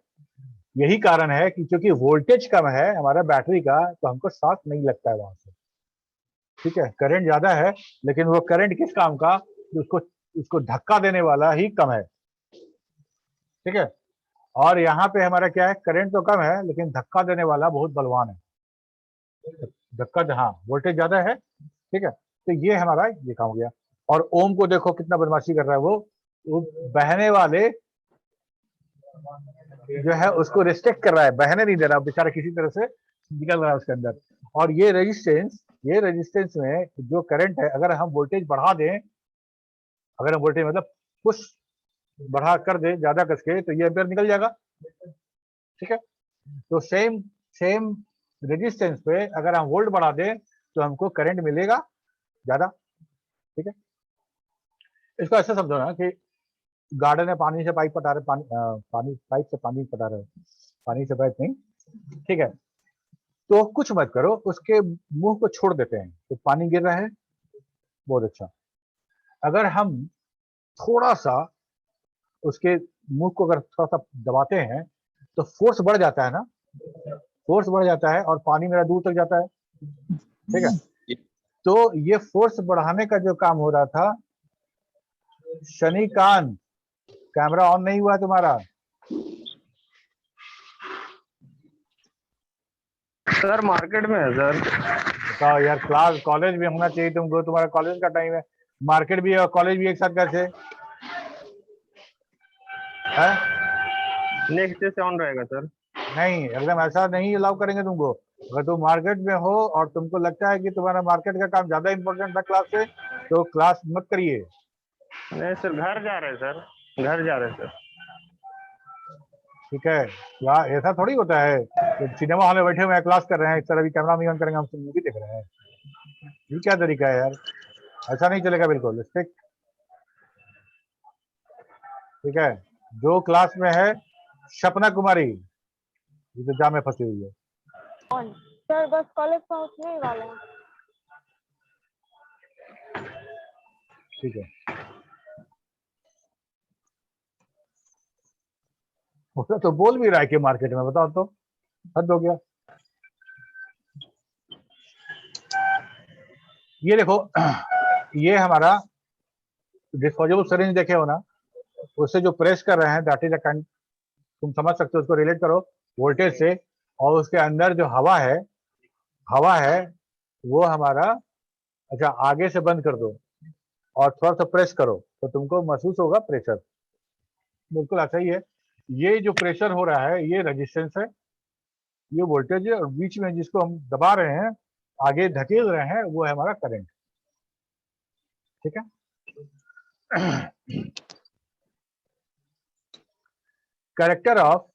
यही कारण है कि क्योंकि वोल्टेज कम है हमारा बैटरी का, तो हमको शॉक नहीं लगता है वहां से। ठीक है, करंट ज्यादा है लेकिन वो करंट किस काम का, उसको उसको धक्का देने वाला ही कम है। ठीक है, और यहाँ पे हमारा क्या है, करंट तो कम है लेकिन धक्का देने वाला बहुत बलवान है। धक्का, हाँ वोल्टेज ज्यादा है। ठीक है, तो ये हमारा ये काम हो गया। और ओम को देखो कितना बदमाशी कर रहा है वो बहने वाले जो है उसको रिस्ट्रिक्ट कर रहा है, बहने नहीं दे रहा, बेचारा किसी तरह से निकल रहा है उसके अंदर। और ये रेजिस्टेंस में जो करंट है, अगर हम वोल्टेज बढ़ा दें, अगर हम वोल्टेज मतलब पुश बढ़ा कर दे ज्यादा कस के, तो ये एम्पियर निकल जाएगा। ठीक है, तो सेम रेजिस्टेंस पे अगर हम वोल्ट बढ़ा दें तो हमको करंट मिलेगा ज्यादा। ठीक है, इसको ऐसे समझो ना कि गार्डन में पानी से पाइप पटा रहे, पानी पाइप से पानी पटा रहे, पानी से पाइप नहीं। ठीक है, तो कुछ मत करो, उसके मुंह को छोड़ देते हैं तो पानी गिर रहा है, बहुत अच्छा। अगर हम थोड़ा सा उसके मुंह को अगर थोड़ा सा दबाते हैं तो फोर्स बढ़ जाता है ना, फोर्स बढ़ जाता है और पानी मेरा दूर तक जाता है। ठीक है, तो ये फोर्स बढ़ाने का जो काम हो रहा था, शनिकांत कैमरा ऑन नहीं हुआ तुम्हारा? सर मार्केट में है सर। बताओ यार, क्लास कॉलेज भी होना चाहिए तुमको, तुम्हारा कॉलेज का टाइम है, मार्केट भी और कॉलेज भी एक साथ कैसे है? नेक्स्ट डे से ऑन रहेगा सर। नहीं, एकदम ऐसा नहीं अलाउ करेंगे तुमको। अगर तुम मार्केट में हो और तुमको लगता है कि तुम्हारा मार्केट का काम ज्यादा इंपॉर्टेंट था क्लास से, तो क्लास मत करिए। नहीं सर, घर जा रहे हैं सर, घर जा रहे हैं सर। ठीक है, यार ऐसा थोड़ी होता है कि सिनेमा हॉल में बैठे हुए हैं, क्लास कर रहे हैं, इस तरह भी कैमरा नहीं ऑन करेंगे, हम मूवी देख रहे हैं। ये क्या तरीका है यार, ऐसा नहीं चलेगा बिल्कुल, स्ट्रिक्ट। ठीक है, जो क्लास में है सपना कुमारी, ये तो जाम में फंसी हुई है। सर बस कॉलेज पहुंचने ही वाला है। ठीक है, उसने तो बोल भी रहा है कि मार्केट में, बताओ तो, हद हो गया। ये देखो, ये हमारा डिस्पोजेबल सिरिंज देखे हो ना, उससे जो प्रेस कर रहे हैं, दैट इज अ काइंड, तुम समझ सकते हो, उसको रिलेट करो वोल्टेज से। और उसके अंदर जो हवा है वो हमारा, अच्छा आगे से बंद कर दो और थोड़ा सा प्रेस करो तो तुमको महसूस होगा प्रेशर, बिल्कुल ऐसा ही है। ये जो प्रेशर हो रहा है ये रेजिस्टेंस है, ये वोल्टेज है, और बीच में जिसको हम दबा रहे हैं, आगे धकेल रहे हैं, वो है हमारा करंट। ठीक है, कैरेक्टर ऑफ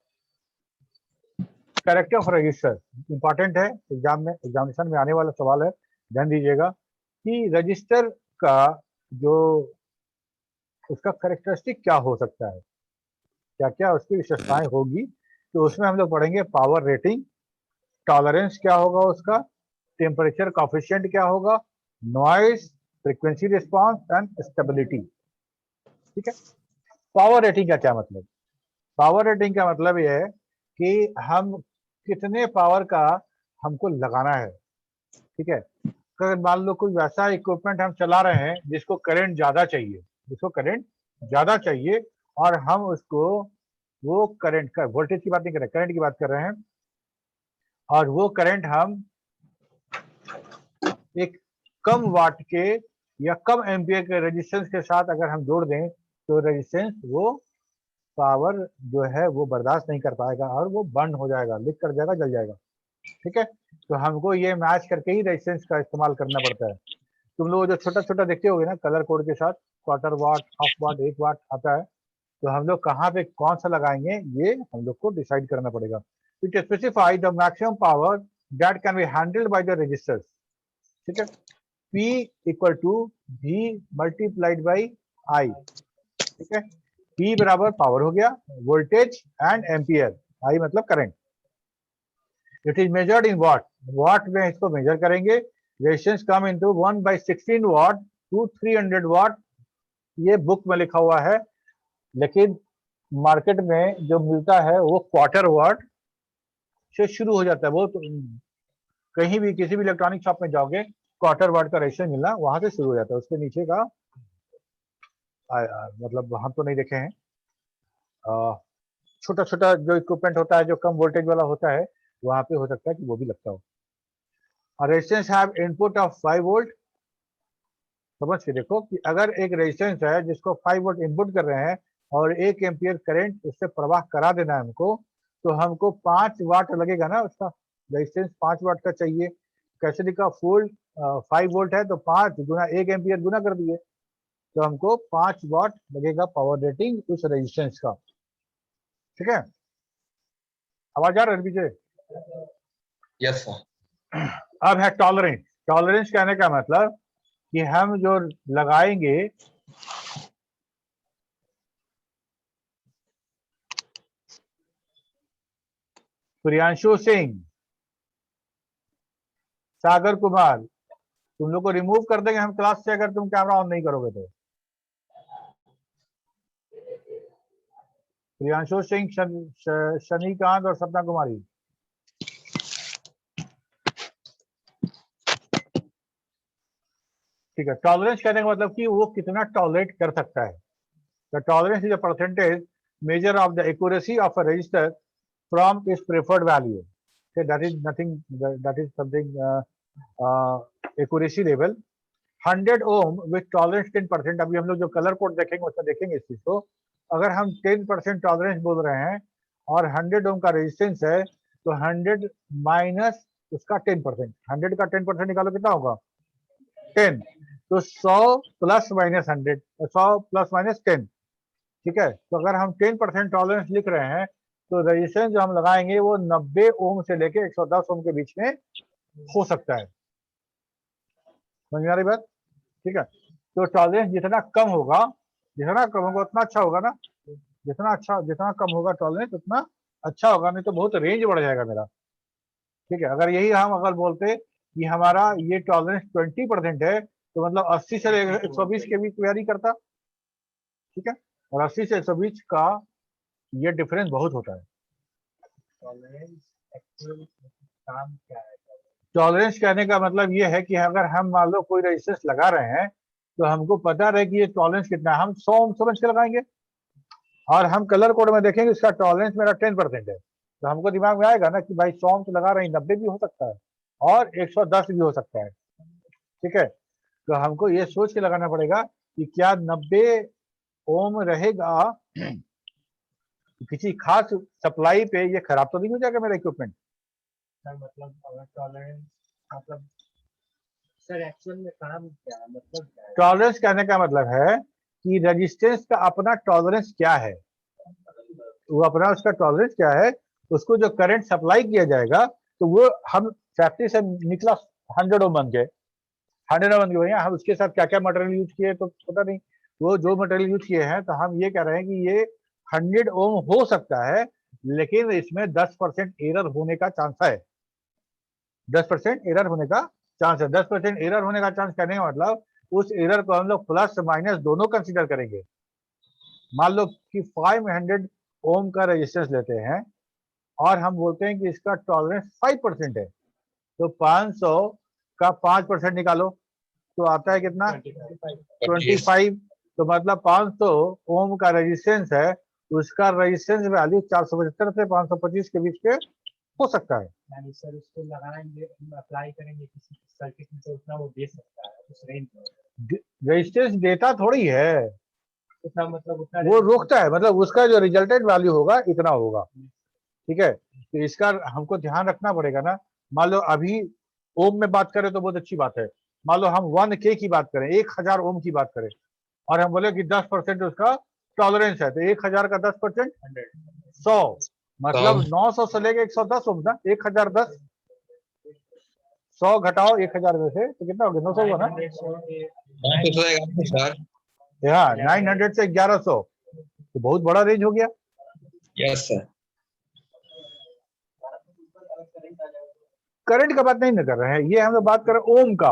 रजिस्टर इंपॉर्टेंट है, एग्जामिनेशन में आने वाला सवाल है, ध्यान दीजिएगा कि रजिस्टर का जो उसका कैरेक्टरिस्टिक क्या हो सकता है, क्या क्या उसकी विशेषताएं होगी। तो उसमें हम लोग पढ़ेंगे पावर रेटिंग, टॉलरेंस क्या होगा उसका, टेम्परेचर कॉफिशिएंट क्या होगा, noise, frequency response and stability. ठीक है, पावर रेटिंग का क्या मतलब, पावर रेटिंग का मतलब यह है कि हम कितने पावर का हमको लगाना है। ठीक है, अगर मान लो कोई वैसा इक्विपमेंट हम चला रहे हैं जिसको करंट ज्यादा चाहिए, और हम उसको, वो करंट का, वोल्टेज की बात नहीं कर रहे, करंट की बात कर रहे हैं, और वो करंट हम एक कम वाट के या कम एम्पियर के रेजिस्टेंस के साथ अगर हम जोड़ दें, तो रेजिस्टेंस वो पावर जो है वो बर्दाश्त नहीं कर पाएगा और वो बंद हो जाएगा, लीक कर जाएगा, जल जाएगा। ठीक है, तो हमको ये मैच करके ही रेजिस्टेंस का इस्तेमाल करना पड़ता है। तुम लोग जो छोटा छोटा देखते होगे ना कलर कोड के साथ, क्वार्टर वाट, हाफ वाट, 1 वाट आता है, तो हम लोग कहाँ पे कौन सा लगाएंगे ये हम लोग को डिसाइड करना पड़ेगा। It specify the maximum power that can be handled by the resistors. ठीक है, P equal to V multiplied by I। ठीक है, P बराबर पावर हो गया, वोल्टेज एंड एम्पियर, I मतलब current. It is measured in watt, watt में इसको मेजर करेंगे। Resistance come into 1/16 watt to 300 watt, ये बुक में लिखा हुआ है, लेकिन मार्केट में जो मिलता है वो क्वार्टर वाट से शुरू हो जाता है। वो तो कहीं भी किसी भी इलेक्ट्रॉनिक शॉप में जाओगे क्वार्टर वाट का रेजिस्टेंस मिलना वहां से शुरू हो जाता है। उसके नीचे का मतलब हम तो नहीं देखे हैं। छोटा छोटा जो इक्विपमेंट होता है जो कम वोल्टेज वाला होता है वहां पे हो सकता है कि वो भी लगता हो। Resistance have input of 5 volt. समझ के देखो कि अगर एक रेजिस्टेंस है जिसको 5 वोल्ट इनपुट कर रहे हैं और 1 एम्पियर करंट उससे प्रवाह करा देना है हमको, तो हमको 5 वाट लगेगा ना। उसका रेजिस्टेंस 5 वाट का चाहिए। कैपेसिटी का फुल 5 वोल्ट है तो 5 गुना 1 एम्पियर गुना कर दिए तो हमको 5 वाट लगेगा पावर रेटिंग उस रेजिस्टेंस का। ठीक है, आवाज आ रहा है पीछे? Yes sir. अब है टॉलरेंस। टॉलरेंस कहने का मतलब कि हम जो लगाएंगे प्रियांशु सिंह, सागर कुमार, तुम लोग को रिमूव कर देंगे हम क्लास से अगर तुम कैमरा ऑन नहीं करोगे तो। प्रियांशु सिंह, शनिकांत और सपना कुमारी। ठीक है, टॉलरेंस कहने का मतलब कि वो कितना टॉलरेट कर सकता है। The tolerance is a percentage measure of the accuracy of a resistor from its preferred value. That is nothing, that is something accuracy level. 100 ohm with tolerance 10%। अभी हम लोग जो कलर कोड देखेंगे उसमें देखेंगे इस चीज को। अगर हम 10% टॉलरेंस बोल रहे हैं और 100 ओम का रेजिस्टेंस है तो 100 माइनस उसका 10%, 100 का 10% निकालो कितना होगा 10। तो 100 प्लस माइनस 100, 100 प्लस माइनस 10। ठीक है, तो अगर हम 10% टॉलरेंस लिख रहे हैं तो रेजिस्टेंस जो हम लगाएंगे वो 90 ओम से लेके 110 ओम के बीच में हो सकता है। समझ में आ रही बात? ठीक है, तो टॉलरेंस जितना कम होगा उतना अच्छा होगा ना। जितना कम होगा टॉलरेंस उतना अच्छा होगा, नहीं तो बहुत रेंज बढ़ जाएगा मेरा। ठीक है, अगर यही हम अगर बोलते कि हमारा ये टॉलरेंस 20% है तो मतलब 80 से 120 के बीच वेरी करता। ठीक है, और 80 से 120 का ये डिफरेंस बहुत होता है। काम क्या है? टॉलरेंस कहने का मतलब ये है कि अगर हम मान लो कोई रेजिस्टेंस लगा रहे हैं तो हमको पता रहे कि ये टॉलरेंस कितना है, हम 100 ओम समझ के लगाएंगे और हम कलर कोड में देखेंगे इसका टॉलरेंस मेरा 10% है तो हमको दिमाग में आएगा ना कि भाई 100 ओम तो लगा रहे हैं, 90 भी हो सकता है और 110 भी हो सकता है। ठीक है, तो हमको ये सोच के लगाना पड़ेगा कि क्या 90 ओम रहेगा किसी खास सप्लाई पे, ये खराब तो नहीं हो जाएगा मेरा इक्विपमेंट। सर मतलब अगर टॉलरेंस मतलब सर एक्चुअल में काम क्या है, मतलब क्या है? टॉलरेंस कहने का मतलब है कि रेजिस्टेंस का अपना टॉलरेंस क्या है, वो अपना उसका टॉलरेंस क्या है, उसको जो करंट सप्लाई किया जाएगा तो वो हम फैक्ट्री से निकला 100 ओम बन के 100 ओम बन के भैया हम उसके साथ क्या क्या मटेरियल यूज किए तो पता नहीं। वो जो मटेरियल यूज किए हैं तो हम ये कह रहे हैं कि ये 100 ओम हो सकता है लेकिन इसमें 10% एरर होने का चांस है। 10% एरर होने का चांस है। 10% एरर होने का चांस कहने का मतलब उस एरर को हम लोग प्लस माइनस दोनों कंसीडर करेंगे। मान लो कि 500 ओम का रेजिस्टेंस लेते हैं और हम बोलते हैं कि इसका टॉलरेंस 5% है तो 500 का 5% निकालो तो आता है कितना 25। तो मतलब 500 ओम का रेजिस्टेंस है, उसका रेजिस्टेंस वैल्यू 475 से 525 के बीच के हो सकता है। यानी सर उसको लगाएंगे, अप्लाई करेंगे किसी सर्किट में तो उतना वो दे सकता है उस रेंज में। रेजिस्टेंस डेटा थोड़ी है, उतना मतलब उतना वो रोकता है, मतलब उसका जो रिजल्टेंट वैल्यू होगा इतना होगा। ठीक है, तो इसका हमको ध्यान रखना पड़ेगा ना। मान लो अभी ओम में बात करें तो बहुत अच्छी बात है। मान लो हम 1K की बात करें, 1000 ओम की बात करें और हम बोले कि 10% उसका टॉलरेंस है तो 1000 का 10% 100 मतलब 900 से लेके 110 ओम ना। 1010 100 घटाओ 1000 में से तो कितना हो गया 900 हुआ ना। हाँ 900 से 1100 तो बहुत बड़ा रेंज हो गया। Yes sir. करंट का बात नहीं न कर रहे हैं, ये हम लोग बात कर रहे हैं ओम का।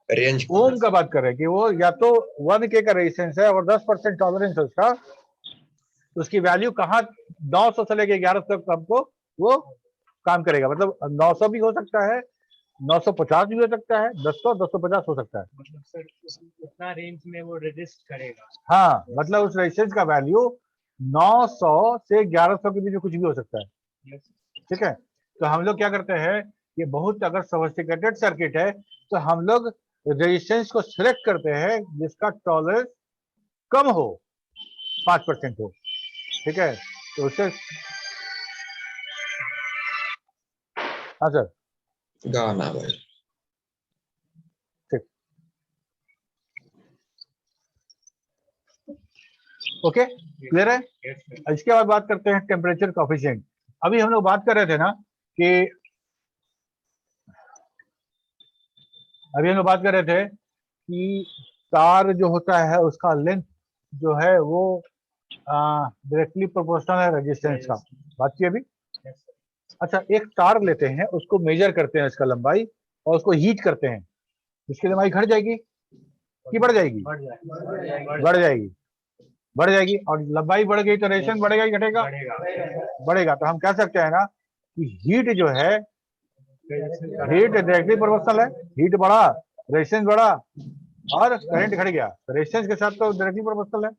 रेंज ओम का बात कर रहे हैं कि वो या तो 1K का रेजिस्टेंस है और 10% टॉलरेंस है उसका उसकी वैल्यू कहाँ 900 से लेके 1100 तक हमको वो काम करेगा। मतलब 900 भी हो सकता है, 950 भी हो सकता है, 200 250 हो सकता है। मतलब सर उतना रेंज में वो रजिस्ट करेगा। हाँ, मतलब उस रेजिस्टेंस का वैल्यू 900 से 1100 के बीच में कुछ भी हो सकता है। Yes. ठीक है, तो हम लोग क्या करते हैं, ये बहुत अगर सोफिस्टिकेटेड सर्किट है तो हम लोग रेजिस्टेंस को सिलेक्ट करते हैं जिसका टॉलरेंस कम हो, 5% हो। ठीक है, तो उससे हाँ सर गाना भाई। ठीक, ओके क्लियर है। Yes, sir. इसके बाद बात करते हैं टेम्परेचर कोफिशिएंट। अभी हम लोग बात कर रहे थे ना कि कि तार जो होता है उसका लेंथ जो है वो डायरेक्टली प्रोपोर्शनल है रेजिस्टेंस का। बात की अभी। Yes, sir. अच्छा, एक तार लेते हैं, उसको मेजर करते हैं इसका लंबाई और उसको हीट करते हैं, इसकी लंबाई घट जाएगी कि बढ़ जाएगी? बढ़ जाएगा। बढ़ जाएगी, बढ़ जाएगी। और लंबाई बढ़ गई तो रेजिस्टेंस बढ़ेगा कि घटेगा? बढ़ेगा। तो हम कह सकते हैं ना कि हीट जो है, हीट डायरेक्टली प्रोपोर्शनल है। हीट बढ़ा, रेजिस्टेंस बढ़ा और करंट घट गया, रेजिस्टेंस के साथ तो डायरेक्टली प्रोपोर्शनल है।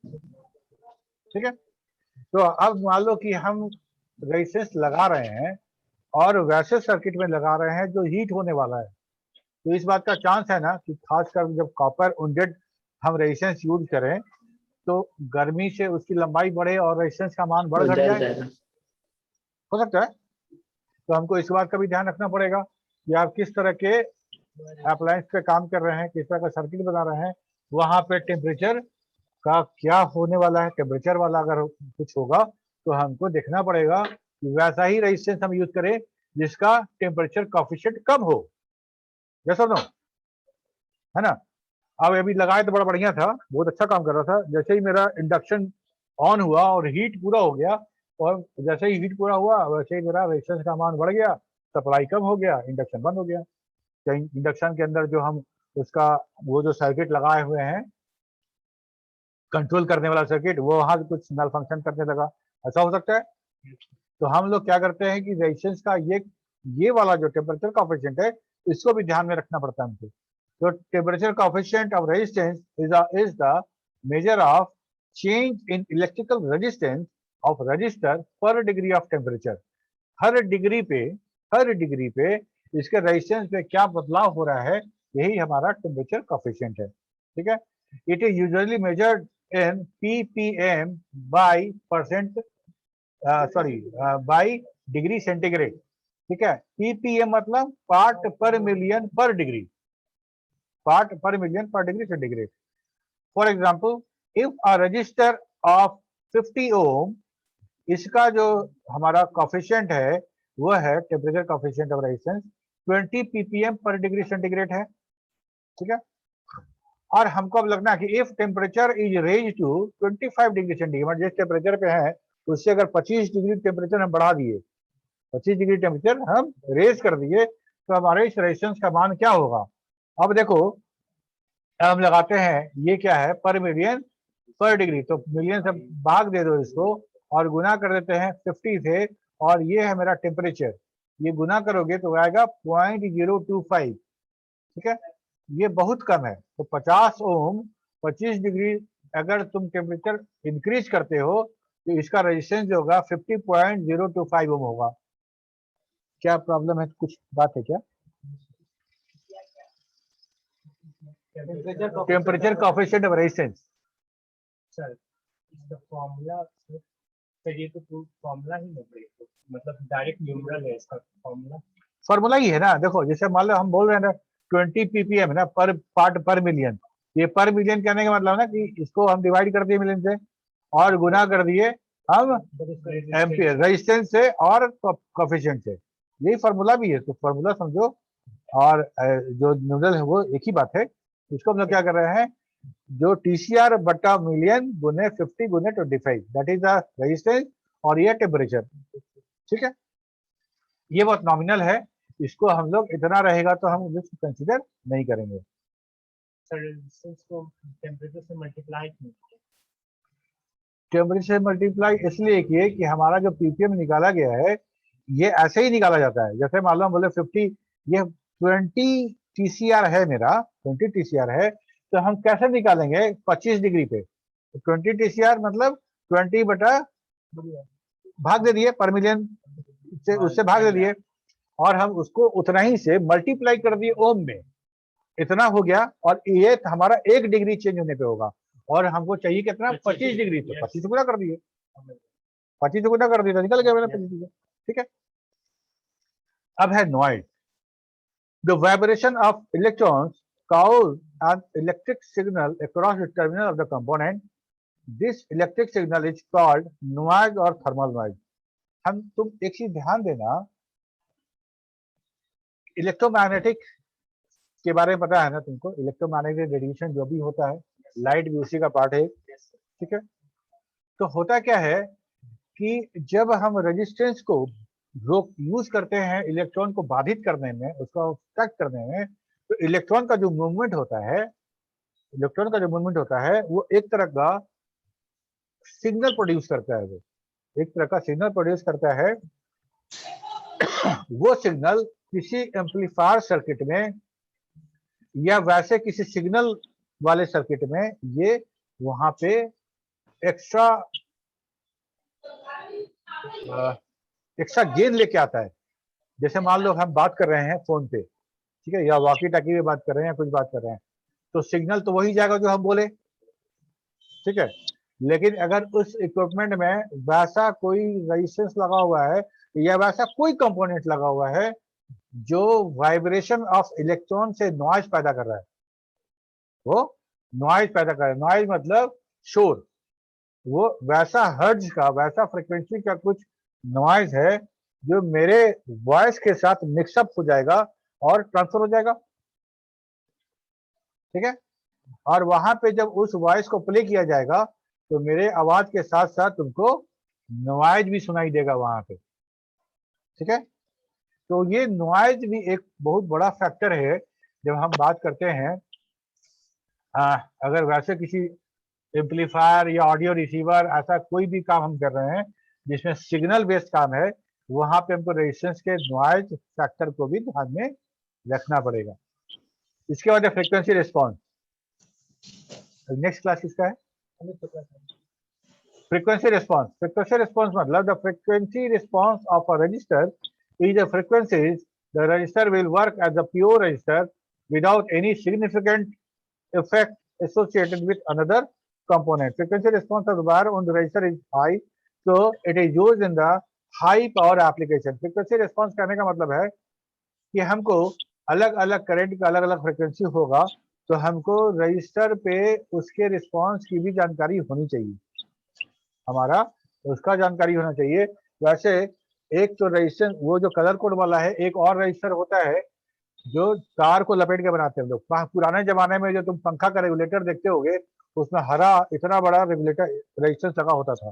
ठीक है, तो अब मान लो कि हम रेजिस्टेंस लगा रहे हैं और वैसे सर्किट में लगा रहे हैं जो हीट होने वाला है, तो इस बात का चांस है ना कि खासकर जब कॉपर उंडेड हम रेजिस्टेंस यूज करें तो गर्मी से उसकी लंबाई बढ़े और रेजिस्टेंस का मान बढ़ घट जाए, हो सकता है। तो हमको इस बात का भी ध्यान रखना पड़ेगा कि आप किस तरह के अप्लायंस पे काम कर रहे हैं, किस तरह का सर्किट बना रहे हैं, वहां पे टेम्परेचर का क्या होने वाला है। टेम्परेचर वाला अगर कुछ होगा तो हमको देखना पड़ेगा कि वैसा ही रेजिस्टेंस हम यूज करें जिसका टेम्परेचर कोफिशिएंट कम हो। जैसा नो है ना। अब अभी लगाए तो बड़ा बढ़िया था, बहुत अच्छा काम कर रहा था। जैसे ही मेरा इंडक्शन ऑन हुआ और हीट पूरा हो गया, और जैसे ही हीट पूरा हुआ वैसे ही मेरा रेजिस्टेंस का मान बढ़ गया, सप्लाई कम हो गया, इंडक्शन बंद हो गया। इंडक्शन के अंदर जो हम उसका वो जो सर्किट लगाए हुए हैं कंट्रोल करने वाला सर्किट, वो वहां कुछ नल फंक्शन करने लगा, ऐसा हो सकता है। तो हम लोग क्या करते हैं कि रेजिस्टेंस का ये वाला जो टेम्परेचर कोफिशिएंट है इसको भी ध्यान में रखना पड़ता है हमको। तो temperature coefficient of resistance is the measure of change in electrical resistance of resistor per degree of temperature. हर डिग्री पे इसके रेजिस्टेंस पे क्या बदलाव हो रहा है, यही हमारा टेम्परेचर कोफिशिएंट है। ठीक है, it is usually measured in ppm by percent by degree centigrade. ठीक है, ppm मतलब part per million per degree, part per million per degree centigrade. For example, if a resistor of 50 ohm, इसका जो हमारा coefficient है वो है temperature coefficient of resistance 20 ppm per degree centigrade है। ठीक है, और हमको अब लगना कि if temperature is raise to 25 degree centigrade, जिस टेम्परेचर पे है उससे अगर 25 डिग्री टेम्परेचर हम बढ़ा दिए, 25 डिग्री टेम्परेचर हम रेज कर दिए, तो हमारे इस रेजिस्टेंस का मान क्या होगा। अब देखो, हम लगाते हैं ये क्या है, पर मिलियन पर डिग्री, तो मिलियन से भाग दे दो इसको और गुना कर देते हैं 50 से, और ये है मेरा टेम्परेचर, ये गुना करोगे तो आएगा 0.025। ठीक है, ये बहुत कम है। तो 50 ओम 25 डिग्री अगर तुम टेम्परेचर इंक्रीज करते हो तो इसका रेजिस्टेंस जो होगा 50.025 ओम होगा। क्या प्रॉब्लम है, कुछ बात है क्या? Temperature coefficient of resistance sir इसका फॉर्मूला सर, ये तो फॉर्मूला ही नहीं है, मतलब डायरेक्ट न्यूमरल है इसका फॉर्मूला। फॉर्मूला ही है ना। देखो, जैसे मान लो हम बोल रहे हैं ना 20 ppm है ना, पर पार्ट पर मिलियन। ये पर मिलियन कहने का मतलब ना कि इसको हम डिवाइड कर दिए मिलियन से और गुना कर दिए हम एम्पियर रेजिस्टेंस से और कोफिशिएंट से, यही फार्मूला भी है। तो फार्मूला समझो और जो न्यूमरल है वो एक ही बात है। इसको हम लोग क्या कर रहे हैं, जो TCR बटा मिलियन गुने 50 गुने 25, दैट इज द रेजिस्टेंस और ये टेम्परेचर। ठीक है, ये बहुत नॉमिनल है, इसको हम लोग इतना रहेगा तो हम इसको कंसीडर नहीं करेंगे। सर रेजिस्टेंस को टेम्परेचर से मल्टीप्लाई क्यों? टेम्परेचर से मल्टीप्लाई इसलिए किए कि हमारा जो पीपीएम निकाला गया है ये ऐसे ही निकाला जाता है। जैसे मान लो हम बोले 50, ये 20 टीसीआर है, मेरा 20 टीसीआर है, तो हम कैसे निकालेंगे 25 डिग्री पे? तो 20 टीसीआर मतलब 20 बटा भाग दे दिए पर मिलियन से, उससे भाग दे दिए, और हम उसको उतना ही से मल्टीप्लाई कर दिए ओम में, इतना हो गया। और ये हमारा 1 डिग्री चेंज होने पे होगा, और हमको चाहिए कितना 25 डिग्री, तो 25 गुना कर दिए, 25 गुना कर दिया, निकल गया मेरा 25। ठीक है। अब है noise. The vibration of electrons cause an electric signal across the terminal of the component. This electric signal is called noise or thermal noise. तुम एक चीज ध्यान देना, इलेक्ट्रोमैग्नेटिक के बारे में पता है ना तुमको? इलेक्ट्रोमैग्नेटिक रेडिएशन जो भी होता है, लाइट भी उसी का पार्ट है। ठीक है। तो होता क्या है कि जब हम रेजिस्टेंस को यूज करते हैं इलेक्ट्रॉन को बाधित करने में, उसका ऑब्स्ट्रक्ट करने में, तो इलेक्ट्रॉन का जो मूवमेंट होता है, वो एक तरह का सिग्नल प्रोड्यूस करता है। वो एक तरह का सिग्नल प्रोड्यूस करता है। वो सिग्नल किसी एम्पलीफायर सर्किट में या वैसे किसी सिग्नल वाले सर्किट में ये वहां पे एक्स्ट्रा गेन लेके आता है। जैसे मान लो हम बात कर रहे हैं फोन पे, ठीक है, या वॉकी टॉकी में बात कर रहे हैं, या कुछ बात कर रहे हैं, तो सिग्नल तो वही जाएगा जो हम बोले। ठीक है। लेकिन अगर उस इक्विपमेंट में वैसा कोई रेजिस्टेंस लगा हुआ है या वैसा कोई कंपोनेंट लगा हुआ है जो वाइब्रेशन ऑफ इलेक्ट्रॉन से नॉइज पैदा कर रहा है, वो नॉइज पैदा कर रहा है, नॉइज मतलब शोर, वो वैसा हर्ट्ज का, वैसा फ्रीक्वेंसी का कुछ नॉइज है जो मेरे वॉइस के साथ मिक्सअप हो जाएगा और ट्रांसफर हो जाएगा। ठीक है। और वहां पे जब उस वॉइस को प्ले किया जाएगा तो मेरे आवाज के साथ साथ तुमको नॉइज भी सुनाई देगा वहां पे। ठीक है। तो ये नॉइज भी एक बहुत बड़ा फैक्टर है जब हम बात करते हैं। अगर वैसे किसी एम्पलीफायर या ऑडियो रिसीवर, ऐसा कोई भी काम हम कर रहे हैं जिसमें सिग्नल बेस्ड काम है, वहां पे हमको रेजिस्टेंस के नॉइज फैक्टर को भी ध्यान में रखना पड़ेगा। इसके बाद फ्रीक्वेंसी रिस्पॉन्स। नेक्स्ट क्लास किसका है? Frequency response. फ्रीक्वेंसी रिस्पॉन्स मतलब the frequency response of a register is the frequencies the register will work as a pure register without any significant effect associated with another component. Frequency response of the wire on the register is high, so it is used in the high power application. Frequency response कहने का मतलब है कि हमको अलग अलग current का अलग अलग फ्रीक्वेंसी होगा, तो हमको रजिस्टर पे उसके रिस्पॉन्स की भी जानकारी होनी चाहिए, हमारा उसका जानकारी होना चाहिए। वैसे एक तो रजिस्टर वो जो कलर कोड वाला है, एक और रजिस्टर होता है जो तार को लपेट के बनाते हैं लोग। पुराने जमाने में जो तुम पंखा का रेगुलेटर देखते होगे, उसमें हरा इतना बड़ा रेगुलेटर रजिस्टेंस लगा होता था।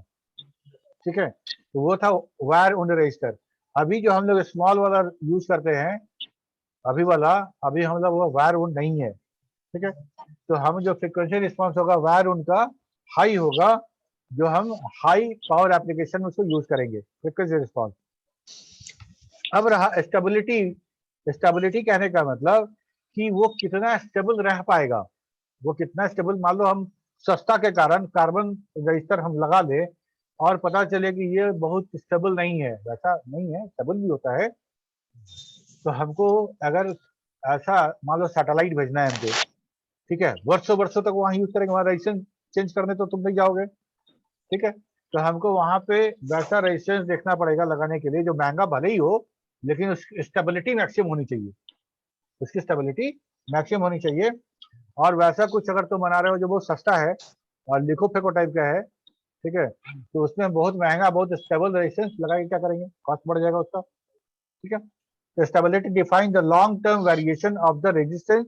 ठीक है। तो वो था वायर उंड रजिस्टर। अभी जो हम लोग स्मॉल वाला यूज करते हैं, अभी हम लोग वो वायर उंड नहीं है। ठीक है। तो हम जो फ्रीक्वेंसी रिस्पॉन्स होगा वायर उनका हाई होगा, जो हम हाई पावर एप्लीकेशन में उसको यूज करेंगे फ्रीक्वेंसी रिस्पॉन्स। अब रहा स्टेबिलिटी। स्टेबिलिटी कहने का मतलब कि वो कितना स्टेबल रह पाएगा, वो कितना स्टेबल। मान लो हम सस्ता के कारण कार्बन रजिस्टर हम लगा दे और पता चले कि ये बहुत स्टेबल नहीं है, वैसा नहीं है, स्टेबल भी होता है। तो हमको अगर ऐसा मान लो सैटेलाइट भेजना है हमको, ठीक है, वर्षों वर्षों तक वहां यूज करेंगे, वहां रजिस्टेंस चेंज करने तो तुम नहीं जाओगे। ठीक है। तो हमको वहां पे वैसा रेजिस्टेंस देखना पड़ेगा लगाने के लिए, जो महंगा भले ही हो लेकिन उसकी स्टेबिलिटी मैक्सिमम होनी चाहिए, उसकी स्टेबिलिटी मैक्सिमम होनी चाहिए। और वैसा कुछ अगर तुम बना रहे हो जो बहुत सस्ता है और लिखो फेंको टाइप का है, ठीक है, तो उसमें बहुत महंगा बहुत स्टेबल रेजिस्टेंस लगा के क्या करेंगे, कॉस्ट बढ़ जाएगा उसका। ठीक है। तो stability define the long term variation of the resistance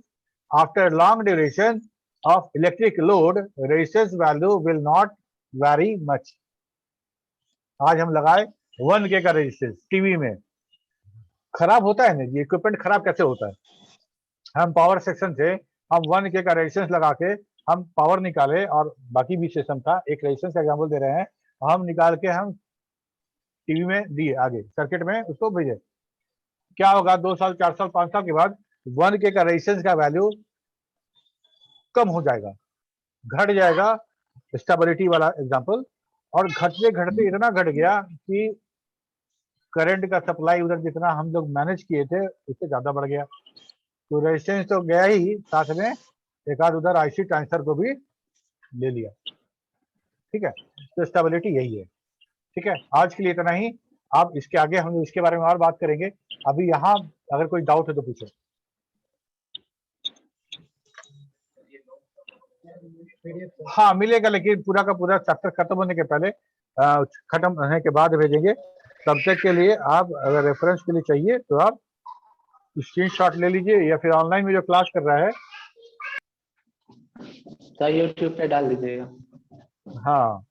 after long duration of electric load. Resistance value will not very much. आज हम लगाए 1K का रेजिस्टेंस, टीवी में खराब होता है ना, ये इक्विपमेंट खराब कैसे होता है? हम पावर सेक्शन से हम 1K का रेजिस्टेंस लगा के हम पावर निकाले और बाकी भी सिस्टम था, एक रेजिस्टेंस का एग्जांपल दे रहे हैं, हम निकाल के हम टीवी में दिए, आगे सर्किट में उसको भेजे, क्या होगा 2 साल 4 साल 5 साल के बाद 1K का रेजिस्टेंस का वैल्यू कम हो जाएगा, घट जाएगा, स्टेबिलिटी वाला एग्जांपल, और घटते घटते इतना घट गया कि करंट का सप्लाई उधर जितना हम लोग मैनेज किए थे उससे ज्यादा बढ़ गया, तो रेजिस्टेंस तो गया ही, साथ में एक आध उधर आईसी ट्रांसफर को भी ले लिया। ठीक है, तो स्टेबिलिटी यही है। ठीक है, आज के लिए इतना ही, आप इसके आगे हम इसके बारे में और बात करेंगे। अभी यहाँ अगर कोई डाउट है तो पूछो। हाँ मिलेगा, लेकिन पूरा का पूरा चैप्टर खत्म होने के पहले, खत्म होने के बाद भेजेंगे। तब तक के लिए आप अगर रेफरेंस के लिए चाहिए तो आप स्क्रीनशॉट ले लीजिए, या फिर ऑनलाइन में जो क्लास कर रहा है तो यूट्यूब पे डाल दीजिएगा। हाँ,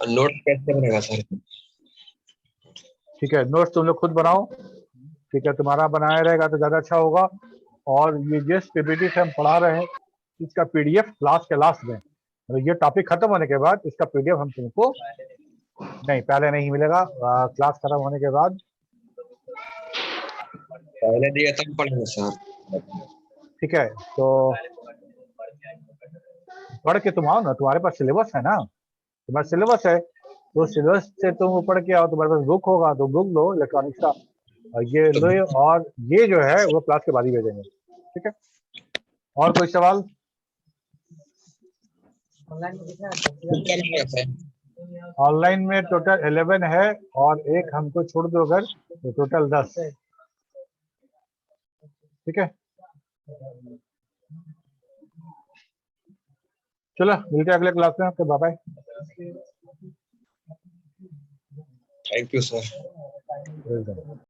नोट कैसे बनेगा सर? ठीक है, नोट्स तुम लोग खुद बनाओ। ठीक है, तुम्हारा बनाया रहेगा तो ज्यादा अच्छा होगा। और ये जिस पीपीटी से हम पढ़ा रहे हैं इसका पीडीएफ क्लास के लास्ट में, मतलब ये टॉपिक खत्म होने के बाद इसका पीडीएफ हम तुमको नहीं, पहले नहीं मिलेगा, क्लास खत्म होने के बाद। पहले दिया तब पढ़ेंगे सर। ठीक है, तो पढ़ के तुम आओ ना, तुम्हारे पास सिलेबस है ना, तुम्हारा सिलेबस है, तो सिलेबस से तुम पढ़ के आओ, तुम्हारे पास बुक होगा तो बुक लो इलेक्ट्रॉनिक्स का, और ये लो, और ये जो है वो क्लास के बाद ही भेजेंगे। ठीक है, और कोई सवाल? ऑनलाइन में टोटल 11 है, और एक हमको छोड़ दो अगर, तो टोटल 10। ठीक है, चलो मिलते हैं अगले क्लास में। Okay, bye bye. Thank you sir. Welcome.